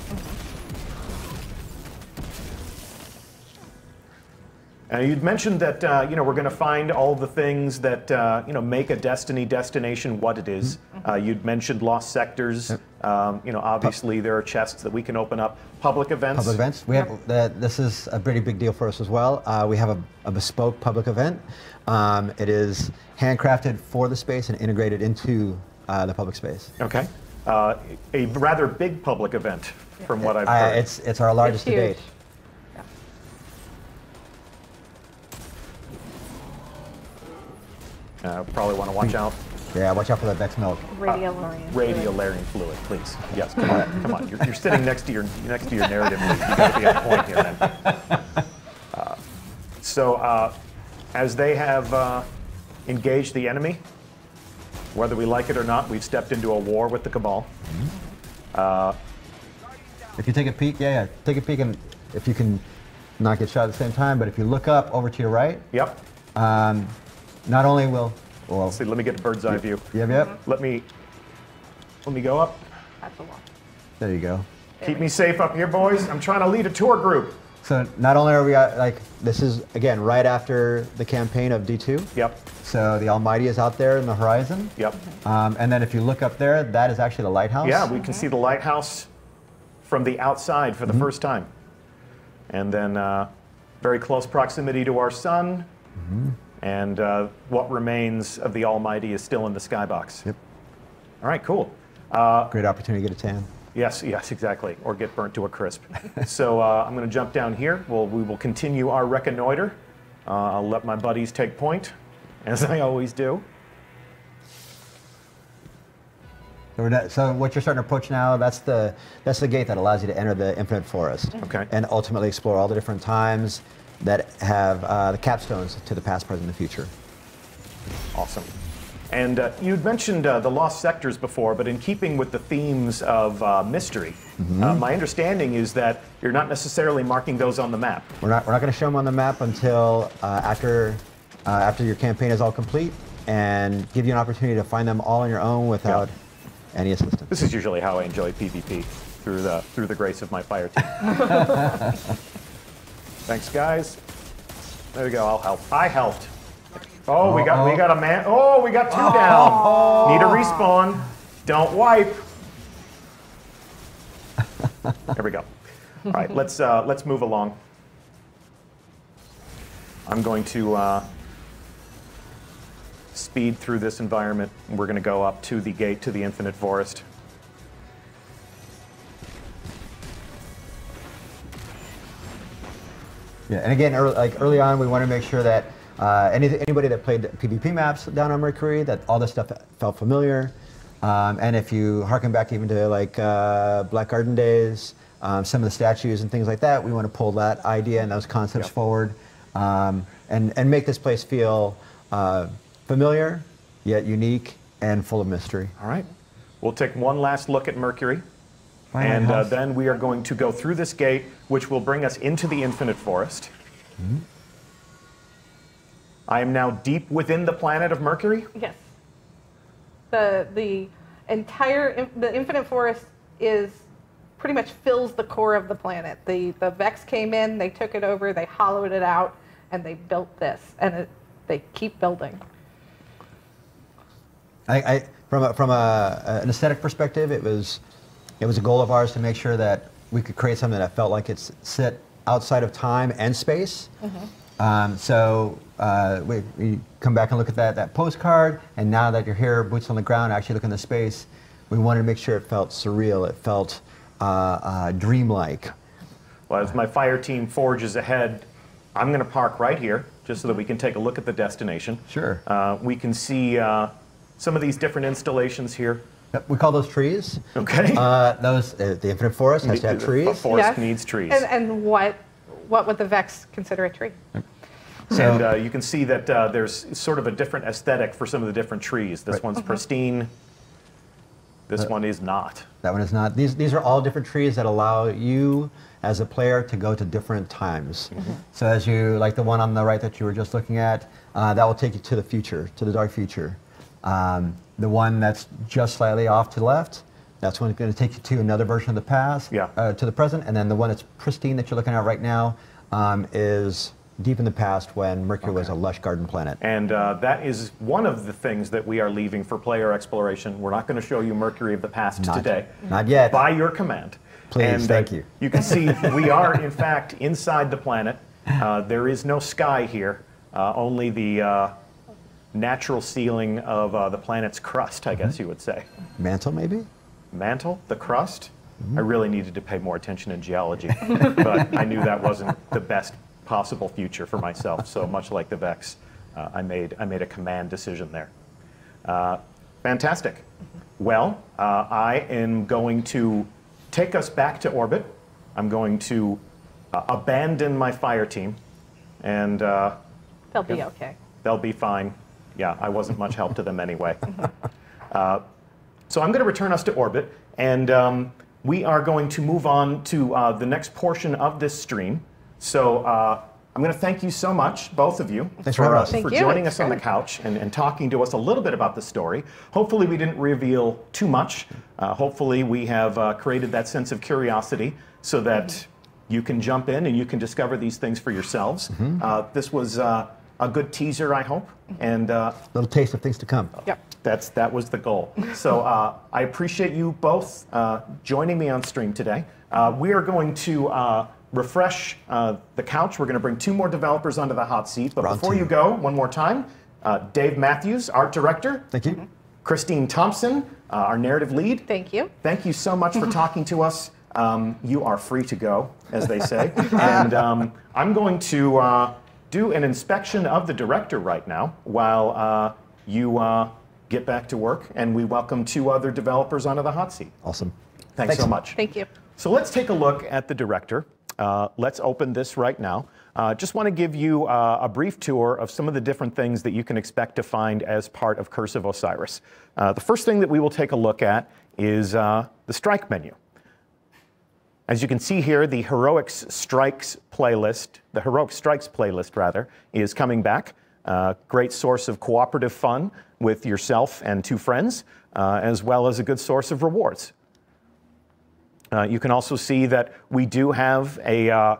[SPEAKER 1] You'd mentioned that we're going to find all the things that make a Destiny destination what it is. You'd mentioned lost sectors. Obviously there are chests that we can open up. Public events.
[SPEAKER 6] Public events. We have this is a pretty big deal for us as well. We have a bespoke public event. It is handcrafted for the space and integrated into the public space.
[SPEAKER 1] Okay. A rather big public event, from what I've heard.
[SPEAKER 6] It's our largest to date.
[SPEAKER 1] Probably want to watch out.
[SPEAKER 6] Yeah, watch out for that Vex milk.
[SPEAKER 5] Radiolarian
[SPEAKER 1] Fluid, please. Yes, come on, come on. You're sitting next to your narrative. You got to be on point here, man. As they have engaged the enemy, whether we like it or not, we've stepped into a war with the Cabal.
[SPEAKER 6] If you take a peek, take a peek, and if you can not get shot at the same time, but if you look up over to your right,
[SPEAKER 1] yep.
[SPEAKER 6] Not only will, well,
[SPEAKER 1] let's see, let me get a bird's eye view.
[SPEAKER 6] Yep.
[SPEAKER 1] Let me go up.
[SPEAKER 5] That's a lot.
[SPEAKER 6] There you go.
[SPEAKER 1] Keep me safe up here, boys. I'm trying to lead a tour group.
[SPEAKER 6] So not only are we this is again right after the campaign of D2.
[SPEAKER 1] Yep.
[SPEAKER 6] So the Almighty is out there in the horizon.
[SPEAKER 1] Yep.
[SPEAKER 6] And then if you look up there, that is actually the lighthouse.
[SPEAKER 1] Yeah, we can see the lighthouse from the outside for the first time. And then very close proximity to our sun. And what remains of the Almighty is still in the skybox.
[SPEAKER 6] Yep.
[SPEAKER 1] All right, cool.
[SPEAKER 6] Great opportunity to get a tan.
[SPEAKER 1] Yes, exactly. Or get burnt to a crisp. So I'm going to jump down here. We will continue our reconnoiter. I'll let my buddies take point, as I always do.
[SPEAKER 6] So what you're starting to approach now, that's the gate that allows you to enter the Infinite Forest.
[SPEAKER 1] Okay.
[SPEAKER 6] And ultimately explore all the different times that have the capstones to the past, present, and future.
[SPEAKER 1] Awesome. And you'd mentioned the lost sectors before, but in keeping with the themes of mystery, my understanding is that you're not necessarily marking those on the map.
[SPEAKER 6] We're not going to show them on the map until after your campaign is all complete, and give you an opportunity to find them all on your own without any assistance.
[SPEAKER 1] This is usually how I enjoy PvP, through the grace of my fire team. Thanks, guys. There we go. I'll help. I helped. Oh, we got a man. Oh, we got 2 down. Need a respawn. Don't wipe. There we go. All right, let's move along. I'm going to speed through this environment. We're going to go up to the gate to the Infinite Forest.
[SPEAKER 6] Yeah, and again, early on, we want to make sure that anybody that played PvP maps down on Mercury, that all this stuff felt familiar. And if you harken back even to like Black Garden days, some of the statues and things like that, we want to pull that idea and those concepts forward, and make this place feel familiar, yet unique and full of mystery.
[SPEAKER 1] All right. We'll take one last look at Mercury. And then we are going to go through this gate, which will bring us into the Infinite Forest. I am now deep within the planet of Mercury.
[SPEAKER 5] Yes. The Infinite Forest is pretty much fills the core of the planet. The Vex came in, they took it over, they hollowed it out, and they built this, and they keep building.
[SPEAKER 6] From an aesthetic perspective, it was a goal of ours to make sure that we could create something that felt like it's sit outside of time and space. So we come back and look at that postcard, and now that you're here, boots on the ground, actually looking at space, we wanted to make sure it felt surreal, it felt dreamlike.
[SPEAKER 1] Well, as my fire team forges ahead, I'm going to park right here, just so that we can take a look at the destination.
[SPEAKER 6] Sure.
[SPEAKER 1] We can see some of these different installations here.
[SPEAKER 6] We call those trees.
[SPEAKER 1] Okay.
[SPEAKER 6] The Infinite Forest has to have trees.
[SPEAKER 1] The forest needs trees.
[SPEAKER 5] And what would the Vex consider a tree?
[SPEAKER 1] And you can see that there's sort of a different aesthetic for some of the different trees. This one's pristine. This one is not.
[SPEAKER 6] That one is not. These are all different trees that allow you as a player to go to different times. So as you, like the one on the right that you were just looking at, that will take you to the future, to the dark future. The one that's just slightly off to the left, that's going to take you to another version of the past, to the present, and then the one that's pristine that you're looking at right now is deep in the past when Mercury was a lush garden planet.
[SPEAKER 1] And that is one of the things that we are leaving for player exploration. We're not going to show you Mercury of the past today.
[SPEAKER 6] Not yet.
[SPEAKER 1] By your command.
[SPEAKER 6] Please,
[SPEAKER 1] and,
[SPEAKER 6] thank you.
[SPEAKER 1] You can see we are, in fact, inside the planet. There is no sky here, only the natural ceiling of the planet's crust, I guess you would say.
[SPEAKER 6] Mantle, maybe?
[SPEAKER 1] Mantle? The crust? I really needed to pay more attention in geology, but I knew that wasn't the best possible future for myself. So much like the Vex, I made a command decision there. Fantastic. Well, I am going to take us back to orbit. I'm going to abandon my fire team, and
[SPEAKER 5] they'll be okay.
[SPEAKER 1] They'll be fine. Yeah, I wasn't much help to them anyway. So I'm going to return us to orbit, and we are going to move on to the next portion of this stream. So I'm going to thank you so much, both of you, for joining us on the couch and talking to us a little bit about the story. Hopefully we didn't reveal too much. Hopefully we have created that sense of curiosity so that you can jump in and you can discover these things for yourselves. This was a good teaser, I hope, and a
[SPEAKER 6] little taste of things to come.
[SPEAKER 5] Yep.
[SPEAKER 1] That was the goal. So I appreciate you both joining me on stream today. We are going to refresh the couch. We're going to bring 2 more developers onto the hot seat. But before you go, one more time, Dave Matthews, art director.
[SPEAKER 6] Thank you.
[SPEAKER 1] Christine Thompson, our narrative lead.
[SPEAKER 5] Thank you.
[SPEAKER 1] Thank you so much for talking to us. You are free to go, as they say. And I'm going to do an inspection of the director right now while you get back to work, and we welcome 2 other developers onto the hot seat.
[SPEAKER 6] Awesome.
[SPEAKER 1] Thanks so much.
[SPEAKER 5] Thank you.
[SPEAKER 1] So let's take a look at the director. Let's open this right now. Just want to give you a brief tour of some of the different things that you can expect to find as part of Curse of Osiris. The first thing that we will take a look at is the strike menu. As you can see here, the Heroic Strikes playlist, is coming back. Great source of cooperative fun with yourself and 2 friends, as well as a good source of rewards. You can also see that we do have a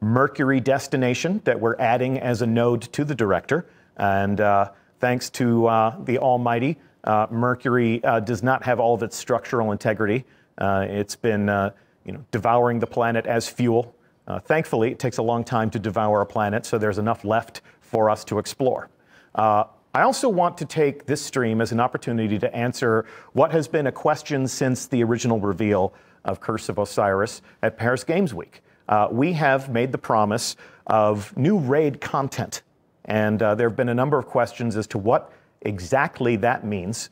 [SPEAKER 1] Mercury destination that we're adding as a node to the director. And thanks to the almighty, Mercury does not have all of its structural integrity. It's been devouring the planet as fuel. Thankfully, it takes a long time to devour a planet, so there's enough left for us to explore. I also want to take this stream as an opportunity to answer what has been a question since the original reveal of Curse of Osiris at Paris Games Week. We have made the promise of new raid content, and there have been a number of questions as to what exactly that means.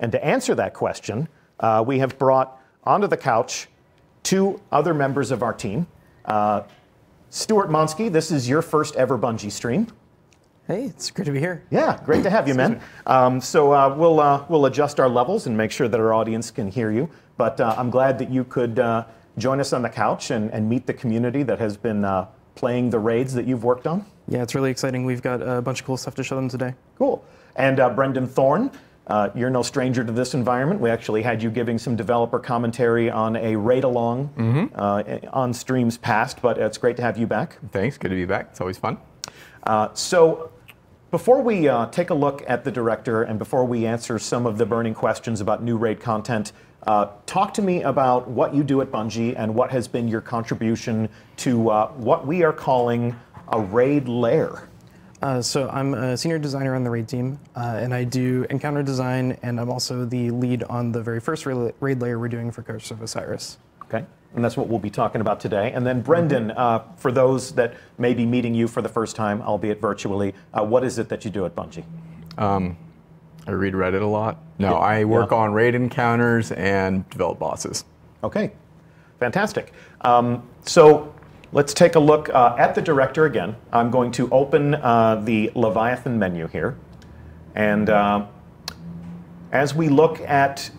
[SPEAKER 1] And to answer that question, we have brought onto the couch 2 other members of our team. Stuart Monsky, this is your first ever Bungie stream.
[SPEAKER 9] Hey, it's great to be here.
[SPEAKER 1] Yeah, great to have you, man. We'll adjust our levels and make sure that our audience can hear you. But I'm glad that you could join us on the couch and meet the community that has been playing the raids that you've worked on.
[SPEAKER 9] Yeah, it's really exciting. We've got a bunch of cool stuff to show them today.
[SPEAKER 1] Cool. And Brendan Thorne, you're no stranger to this environment. We actually had you giving some developer commentary on a raid-along on streams past, but it's great to have you back.
[SPEAKER 10] Thanks, good to be back. It's always fun.
[SPEAKER 1] So before we take a look at the director and before we answer some of the burning questions about new raid content, talk to me about what you do at Bungie and what has been your contribution to what we are calling a raid lair.
[SPEAKER 9] So I'm a senior designer on the raid team, and I do encounter design, and I'm also the lead on the very first raid layer we're doing for Curse of Osiris.
[SPEAKER 1] Okay, and that's what we'll be talking about today. And then Brendan, for those that may be meeting you for the first time, albeit virtually, what is it that you do at Bungie?
[SPEAKER 10] I read Reddit a lot. No, I work on raid encounters and develop bosses.
[SPEAKER 1] Okay, fantastic. So let's take a look at the director again. I'm going to open the Leviathan menu here. And as we look at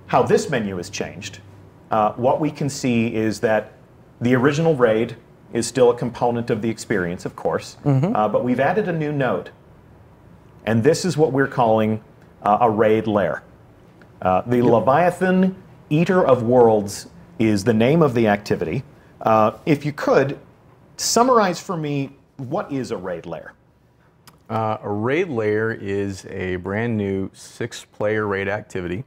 [SPEAKER 1] how this menu has changed, what we can see is that the original raid is still a component of the experience, of course, but we've added a new node. And this is what we're calling a raid lair. The Leviathan Eater of Worlds is the name of the activity. If you could, summarize for me, what is a raid lair?
[SPEAKER 10] A raid lair is a brand new 6-player raid activity.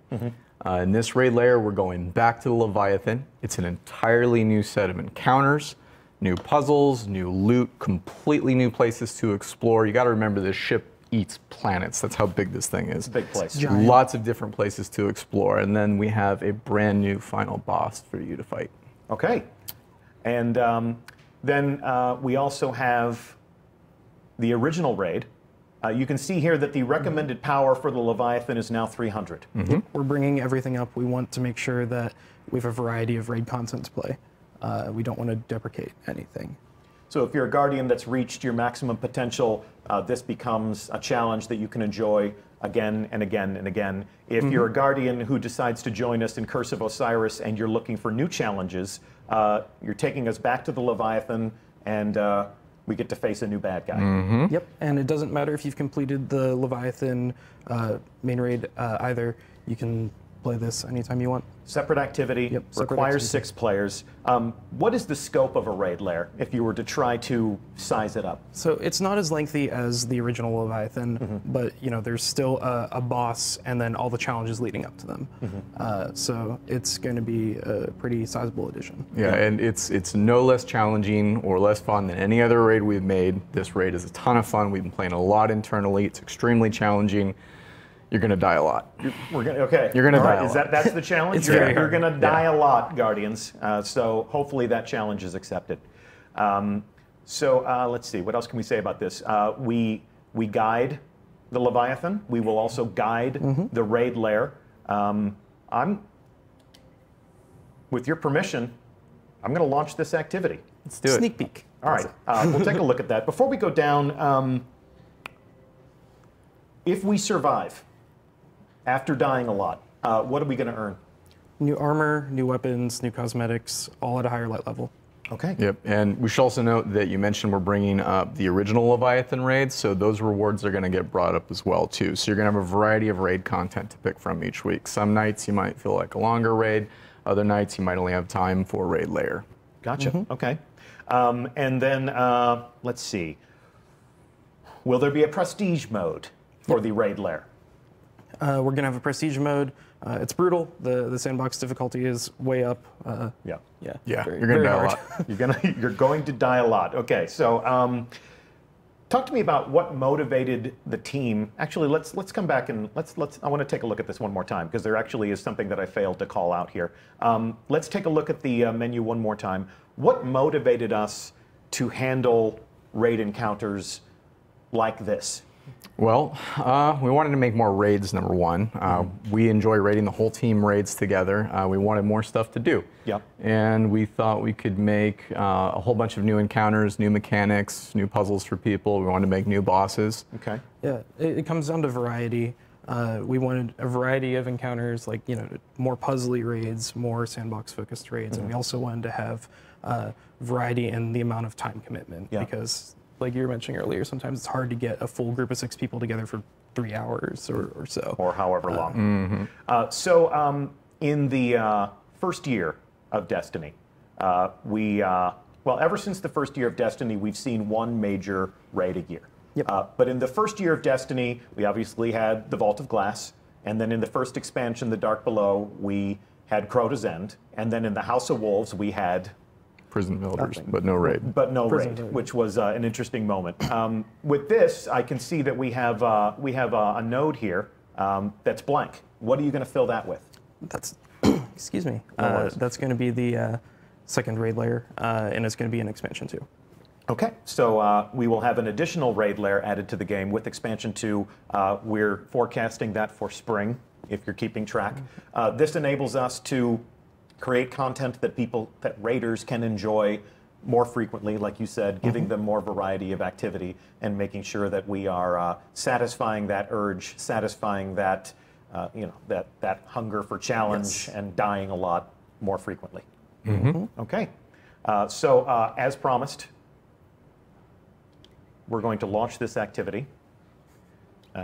[SPEAKER 10] In this raid lair, we're going back to the Leviathan. It's an entirely new set of encounters, new puzzles, new loot, completely new places to explore. You got to remember this ship eats planets. That's how big this thing is.
[SPEAKER 1] Big place.
[SPEAKER 10] Lots of different places to explore. And then we have a brand new final boss for you to fight.
[SPEAKER 1] Okay. And then we also have the original raid. You can see here that the recommended power for the Leviathan is now 300.
[SPEAKER 9] We're bringing everything up. We want to make sure that we have a variety of raid content to play. We don't want to deprecate anything.
[SPEAKER 1] So if you're a Guardian that's reached your maximum potential, this becomes a challenge that you can enjoy again and again and again. If you're a Guardian who decides to join us in Curse of Osiris and you're looking for new challenges, you're taking us back to the Leviathan, and we get to face a new bad guy.
[SPEAKER 9] Yep, and it doesn't matter if you've completed the Leviathan main raid either. You can play this anytime you want.
[SPEAKER 1] Separate activity, requires 6 players. What is the scope of a raid lair if you were to try to size it up?
[SPEAKER 9] So it's not as lengthy as the original Leviathan, but there's still a boss and then all the challenges leading up to them. So it's going to be a pretty sizable addition.
[SPEAKER 10] Yeah, and it's no less challenging or less fun than any other raid we've made. This raid is a ton of fun. We've been playing a lot internally. It's extremely challenging. You're going to die a lot.
[SPEAKER 1] Okay.
[SPEAKER 10] You're going to die a lot.
[SPEAKER 1] That's the challenge? You're going to die a lot, Guardians. So hopefully that challenge is accepted. So let's see. What else can we say about this? We guide the Leviathan. We will also guide the raid lair. With your permission, I'm going to launch this activity.
[SPEAKER 10] Let's do it.
[SPEAKER 9] Sneak peek.
[SPEAKER 1] All right. We'll take a look at that. Before we go down, if we survive after dying a lot, what are we going to earn?
[SPEAKER 9] New armor, new weapons, new cosmetics, all at a higher light level.
[SPEAKER 1] Okay.
[SPEAKER 10] Yep, and we should also note that you mentioned we're bringing up the original Leviathan raids, so those rewards are going to get brought up as well too. So you're going to have a variety of raid content to pick from each week. Some nights you might feel like a longer raid, other nights you might only have time for raid lair.
[SPEAKER 1] Gotcha. Okay. And then let's see. Will there be a prestige mode for the raid lair?
[SPEAKER 9] We're going to have a prestige mode. It's brutal. The sandbox difficulty is way up.
[SPEAKER 1] Yeah.
[SPEAKER 10] Yeah,
[SPEAKER 9] very-
[SPEAKER 10] you're going to
[SPEAKER 9] very
[SPEAKER 10] die a
[SPEAKER 9] hard.
[SPEAKER 10] lot.
[SPEAKER 1] You're going to die a lot. Okay. So talk to me about what motivated the team. Actually, let's come back and I want to take a look at this one more time because there actually is something that I failed to call out here. Let's take a look at the menu one more time. What motivated us to handle raid encounters like this?
[SPEAKER 10] Well, we wanted to make more raids, number one. We enjoy raiding the whole team raids together. We wanted more stuff to do.
[SPEAKER 1] Yep.
[SPEAKER 10] And we thought we could make a whole bunch of new encounters, new mechanics, new puzzles for people. We wanted to make new bosses.
[SPEAKER 1] Okay.
[SPEAKER 9] Yeah, it comes down to variety. We wanted a variety of encounters, like more puzzly raids, more sandbox-focused raids, and we also wanted to have variety in the amount of time commitment because, like you were mentioning earlier, sometimes it's hard to get a full group of 6 people together for 3 hours or so,
[SPEAKER 1] or however long. So in the first year of Destiny, ever since the first year of Destiny, we've seen one major raid a year.
[SPEAKER 9] Yep.
[SPEAKER 1] But in the first year of Destiny, we obviously had the Vault of Glass, and then in the first expansion, The Dark Below, we had Crota's End, and then in the House of Wolves, we had
[SPEAKER 10] Prison Builders, but no raid.
[SPEAKER 1] But no raid, which was an interesting moment. With this, I can see that we have a node here that's blank. What are you going to fill that with?
[SPEAKER 9] That's, excuse me, that's going to be the second raid layer, and it's going to be an expansion too.
[SPEAKER 1] Okay, so we will have an additional raid layer added to the game with expansion 2. We're forecasting that for spring, if you're keeping track. This enables us to create content that raiders can enjoy more frequently, like you said, giving them more variety of activity and making sure that we are satisfying that urge, satisfying that, that hunger for challenge and dying a lot more frequently. Okay, so as promised, we're going to launch this activity.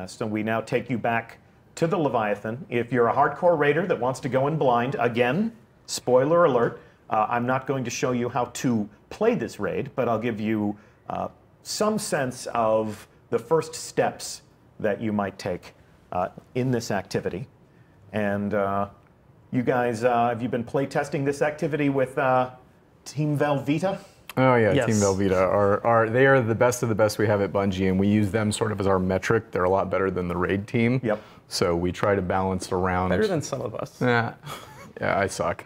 [SPEAKER 1] So we now take you back to the Leviathan. If you're a hardcore raider that wants to go in blind, again, spoiler alert, I'm not going to show you how to play this raid, but I'll give you some sense of the first steps that you might take in this activity. And you guys, have you been play testing this activity with Team Velveeta?
[SPEAKER 10] Oh yeah,
[SPEAKER 9] Yes.
[SPEAKER 10] Team Velveeta they are the best of the best we have at Bungie, and we use them sort of as our metric. They're a lot better than the raid team.
[SPEAKER 1] Yep.
[SPEAKER 10] So we try to balance around.
[SPEAKER 9] Better than some of us.
[SPEAKER 10] Yeah, I suck.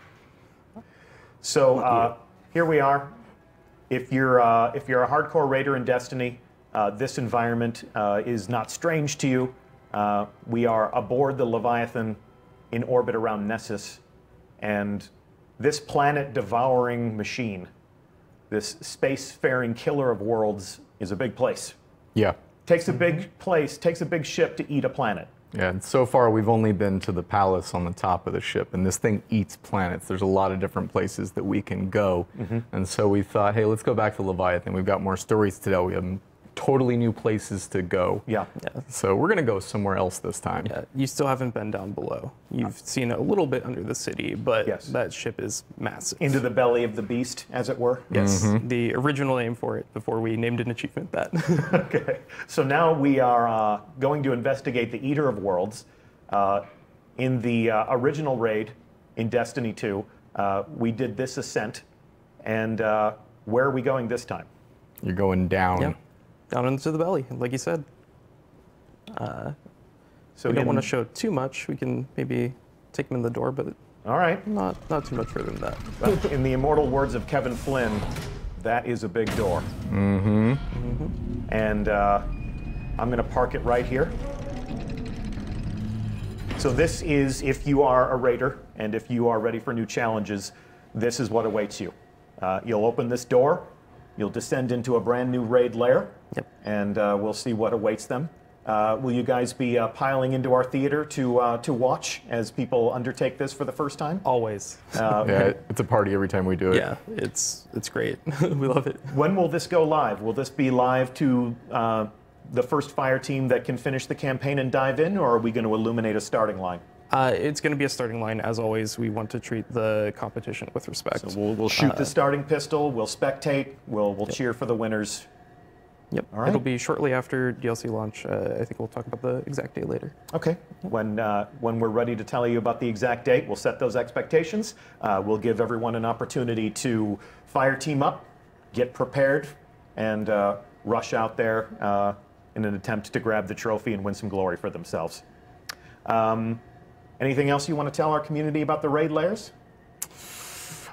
[SPEAKER 1] So here we are. If you're a hardcore raider in Destiny, this environment is not strange to you. We are aboard the Leviathan in orbit around Nessus, and this planet-devouring machine, this space-faring killer of worlds, is a big place.
[SPEAKER 10] Yeah.
[SPEAKER 1] Takes a big place, takes a big ship to eat a planet.
[SPEAKER 10] Yeah, and so far we've only been to the palace on the top of the ship, and this thing eats planets. There's a lot of different places that we can go, and so we thought, hey, let's go back to Leviathan. We've got more stories to tell. We have totally new places to go.
[SPEAKER 1] Yeah.
[SPEAKER 10] So we're gonna go somewhere else this time.
[SPEAKER 9] Yeah, you still haven't been down below. You've seen a little bit under the city, but that ship is massive.
[SPEAKER 1] Into the belly of the beast, as it were.
[SPEAKER 9] Yes, the original name for it before we named an achievement that.
[SPEAKER 1] Okay, so now we are going to investigate the Eater of Worlds. In the original raid in Destiny 2, we did this ascent, and where are we going this time?
[SPEAKER 10] You're going down.
[SPEAKER 9] Yeah, down into the belly, like you said.
[SPEAKER 1] So
[SPEAKER 9] we don't want to show too much. We can maybe take them in the door, but
[SPEAKER 1] all right,
[SPEAKER 9] not too much further than that.
[SPEAKER 1] In the immortal words of Kevin Flynn, That is a big door. Mm-hmm. And I'm going to park it right here. So this is, if you are a raider and if you are ready for new challenges, this is what awaits you. You'll open this door, you'll descend into a brand new raid lair, and we'll see what awaits them. Will you guys be piling into our theater to watch as people undertake this for the first time?
[SPEAKER 9] Always.
[SPEAKER 10] Yeah, it's a party every time we do it.
[SPEAKER 9] Yeah, it's great. We love it.
[SPEAKER 1] When will this go live? Will this be live to the first fire team that can finish the campaign and dive in, or are we going to illuminate a starting line?
[SPEAKER 9] It's going to be a starting line. As always, we want to treat the competition with respect.
[SPEAKER 1] So we'll shoot the starting pistol, we'll spectate, we'll cheer for the winners.
[SPEAKER 9] Yep.
[SPEAKER 1] All right.
[SPEAKER 9] It'll be shortly after DLC launch. I think we'll talk about the exact date later.
[SPEAKER 1] Okay. When we're ready to tell you about the exact date, we'll set those expectations. We'll give everyone an opportunity to fire team up, get prepared, and rush out there in an attempt to grab the trophy and win some glory for themselves. Anything else you want to tell our community about the raid lairs?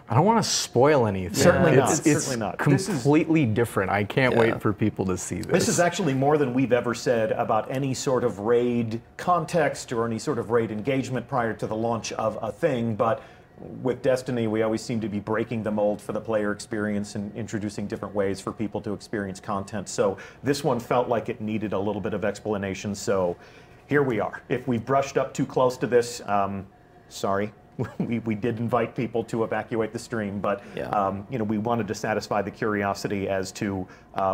[SPEAKER 10] I don't want to spoil anything.
[SPEAKER 1] Certainly not.
[SPEAKER 10] It's
[SPEAKER 1] Certainly not.
[SPEAKER 10] completely different. I can't wait for people to see this.
[SPEAKER 1] This is actually more than we've ever said about any sort of raid context or any sort of raid engagement prior to the launch of a thing, but with Destiny, we always seem to be breaking the mold for the player experience and introducing different ways for people to experience content. So this one felt like it needed a little bit of explanation, so here we are. If we've brushed up too close to this, sorry. We did invite people to evacuate the stream, but we wanted to satisfy the curiosity as to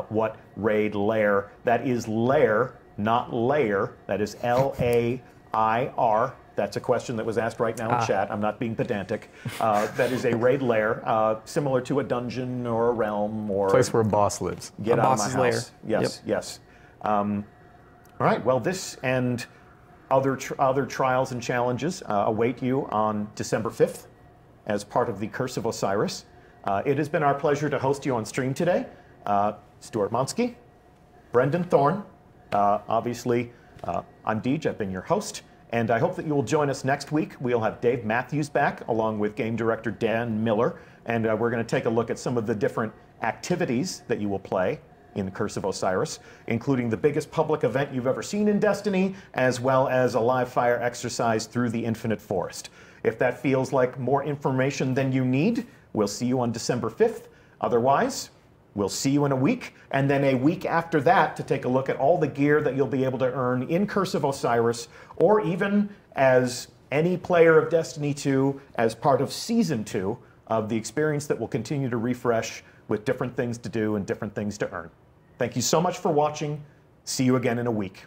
[SPEAKER 1] what raid lair. That is lair, not layer. That is L-A-I-R. That's a question that was asked right now in chat. I'm not being pedantic. That is a raid lair, similar to a dungeon or a realm or
[SPEAKER 10] place where a boss lives.
[SPEAKER 1] Get
[SPEAKER 9] a
[SPEAKER 1] out of
[SPEAKER 9] boss's
[SPEAKER 1] my house.
[SPEAKER 9] lair.
[SPEAKER 1] Yes, yes. All right. Well, this and other trials and challenges await you on December 5th as part of the Curse of Osiris. It has been our pleasure to host you on stream today. Stuart Monsky, Brendan Thorne, obviously I'm Deej, I've been your host, and I hope that you will join us next week. We'll have Dave Matthews back along with game director Dan Miller, and we're going to take a look at some of the different activities that you will play in the Curse of Osiris, including the biggest public event you've ever seen in Destiny, as well as a live fire exercise through the Infinite Forest. If that feels like more information than you need, we'll see you on December 5th. Otherwise, we'll see you in a week, and then a week after that to take a look at all the gear that you'll be able to earn in Curse of Osiris, or even as any player of Destiny 2 as part of Season 2 of the experience that will continue to refresh with different things to do and different things to earn. Thank you so much for watching. See you again in a week.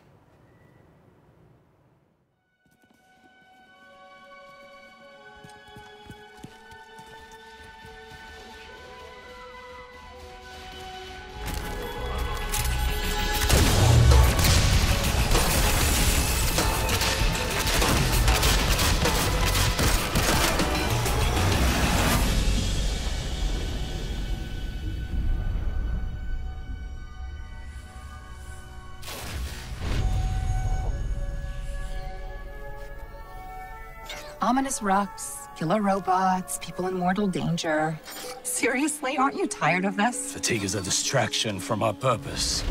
[SPEAKER 7] Ominous rocks, killer robots, people in mortal danger. Seriously, aren't you tired of this?
[SPEAKER 4] Fatigue is a distraction from our purpose,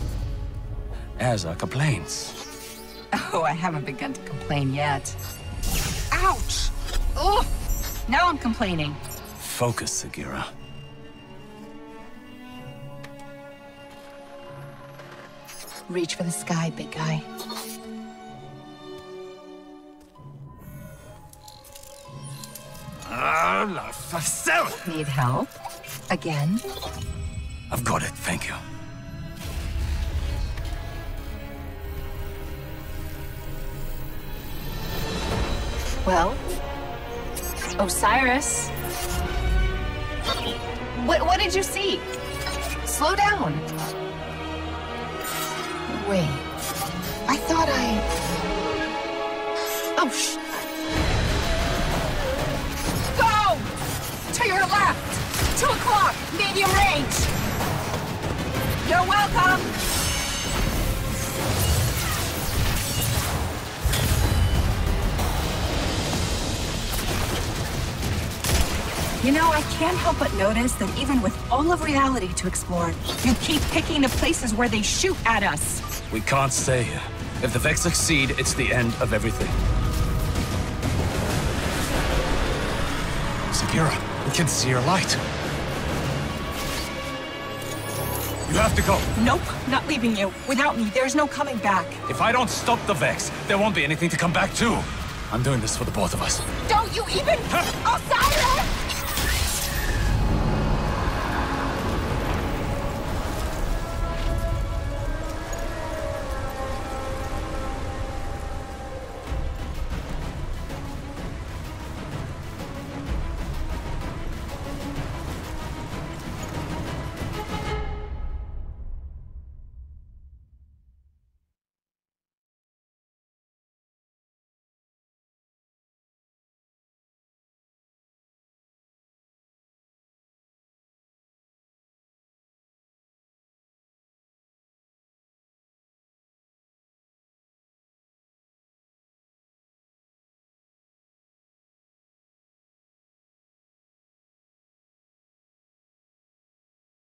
[SPEAKER 4] as are complaints.
[SPEAKER 7] Oh, I haven't begun to complain yet. Ouch! Ugh! Now I'm complaining.
[SPEAKER 4] Focus, Sagira.
[SPEAKER 7] Reach for the sky, big guy.
[SPEAKER 4] La facelle!
[SPEAKER 7] Need help? Again?
[SPEAKER 4] I've got it, thank you.
[SPEAKER 7] Well, Osiris. What did you see? Slow down. Wait. I thought Oh, Go! To your left! 2 o'clock! Medium range! You're welcome! You know, I can't help but notice that even with all of reality to explore, you keep picking the places where they shoot at us.
[SPEAKER 4] We can't stay here. If the Vex succeed, it's the end of everything. Sakira, we can see your light. You have to go.
[SPEAKER 7] Nope, not leaving you. Without me, there's no coming back.
[SPEAKER 4] If I don't stop the Vex, there won't be anything to come back to. I'm doing this for the both of us.
[SPEAKER 7] Don't you even... Osiris!